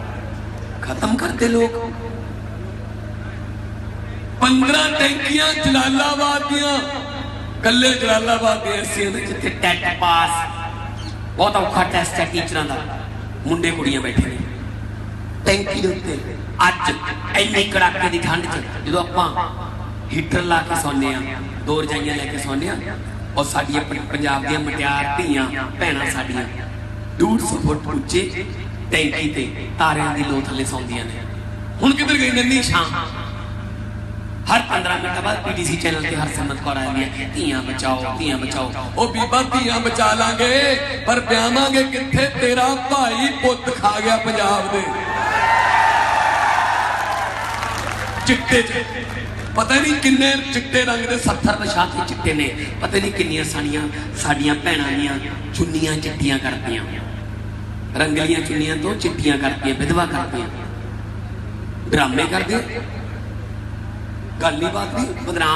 ਖਤਮ ਕਰਦੇ ਲੋਕ 15 ਟੈਂਕੀਆਂ ਜਲਾਲਾਬਾਦ ਦੀਆਂ, ਕੱਲੇ ਜਲਾਲਾਬਾਦ ਦੇ ਐਸੀਆਂ ਦੇ ਜਿੱਥੇ ਟੈਟ ਪਾਸ ਬਹੁਤ ਔਖਾ ਟੈਸਟ ਹੈ ਟੀਚਰਾਂ ਦਾ, ਮੁੰਡੇ ਕੁੜੀਆਂ ਬੈਠੇ ਨੇ ਟੈਂਕੀ ਦੇ ਉੱਤੇ। ਅੱਜ ਇੰਨੀ ਕੜਾਕੇ ਦੀ ਠੰਡ 'ਚ ਜਦੋਂ ਆਪਾਂ ਹੀਟਰ ਲਾ ਕੇ ਸੌਂਦੇ ਆ, 2 ਰਜਾਈਆਂ ਲੈ ਕੇ ਸੌਂਦੇ ਆ, ਔਰ ਸਾਡੀਆਂ ਪੰਜਾਬ ਦੀਆਂ ਮਟਿਆਰ ਧੀਆਂ ਭੈਣਾਂ ਸਾਡੀਆਂ 150 ਫੁੱਟ ਉੱਚੇ ਟੈਂਕੀ ਤੇ ਤਾਰਿਆਂ ਦੀ ਲੋ ਥੱਲੇ ਸੌਂਦੀਆਂ ਨੇ। ਹੁਣ ਕਿੱਧਰ ਗਈ ਨੰਨੀ ਸ਼ਾਮ? ਹਰ 15 ਮਿੰਟ ਬਾਅਦ ਪੀਟੀਸੀ ਚੈਨਲ ਤੇ ਹਰਸਿਮਰਤ ਕੌਰ ਆ ਰਹੀ ਹੈ, ਧੀਆਂ ਬਚਾਓ ਧੀਆਂ ਬਚਾਓ। ਉਹ ਬੀਬਾ ਧੀਆਂ ਬਚਾ ਲਾਂਗੇ ਪਰ ਵਿਆਹਾਂਗੇ ਕਿੱਥੇ? ਤੇਰਾ ਭਾਈ ਪੁੱਤ ਖਾ ਗਿਆ ਪੰਜਾਬ ਦੇ ਚਿੱਟੇ 'ਚ। ਪਤਾ ਨਹੀਂ ਕਿੰਨੇ ਚਿੱਟੇ ਰੰਗ ਦੇ 70 ਪਛਾਤੇ ਚਿੱਟੇ ਨੇ, ਪਤਾ ਨਹੀਂ ਕਿੰਨੀਆਂ ਸਾਡੀਆਂ ਭੈਣਾਂ ਦੀਆਂ ਚੁੰਨੀਆਂ ਚਿੱਟੀਆਂ ਕਰਦੀਆਂ, ਰੰਗਲੀਆਂ ਚੁੰਨੀਆਂ ਤੋਂ ਚਿੱਟੀਆਂ ਕਰਦੀਆਂ, ਵਿਧਵਾ ਕਰਦੀਆਂ, ਡਰਾਮੇ ਕਰਦੇ। ਗੱਲ ਨਹੀਂ ਬਾਤ ਨਹੀਂ ਬਦਨਾਮ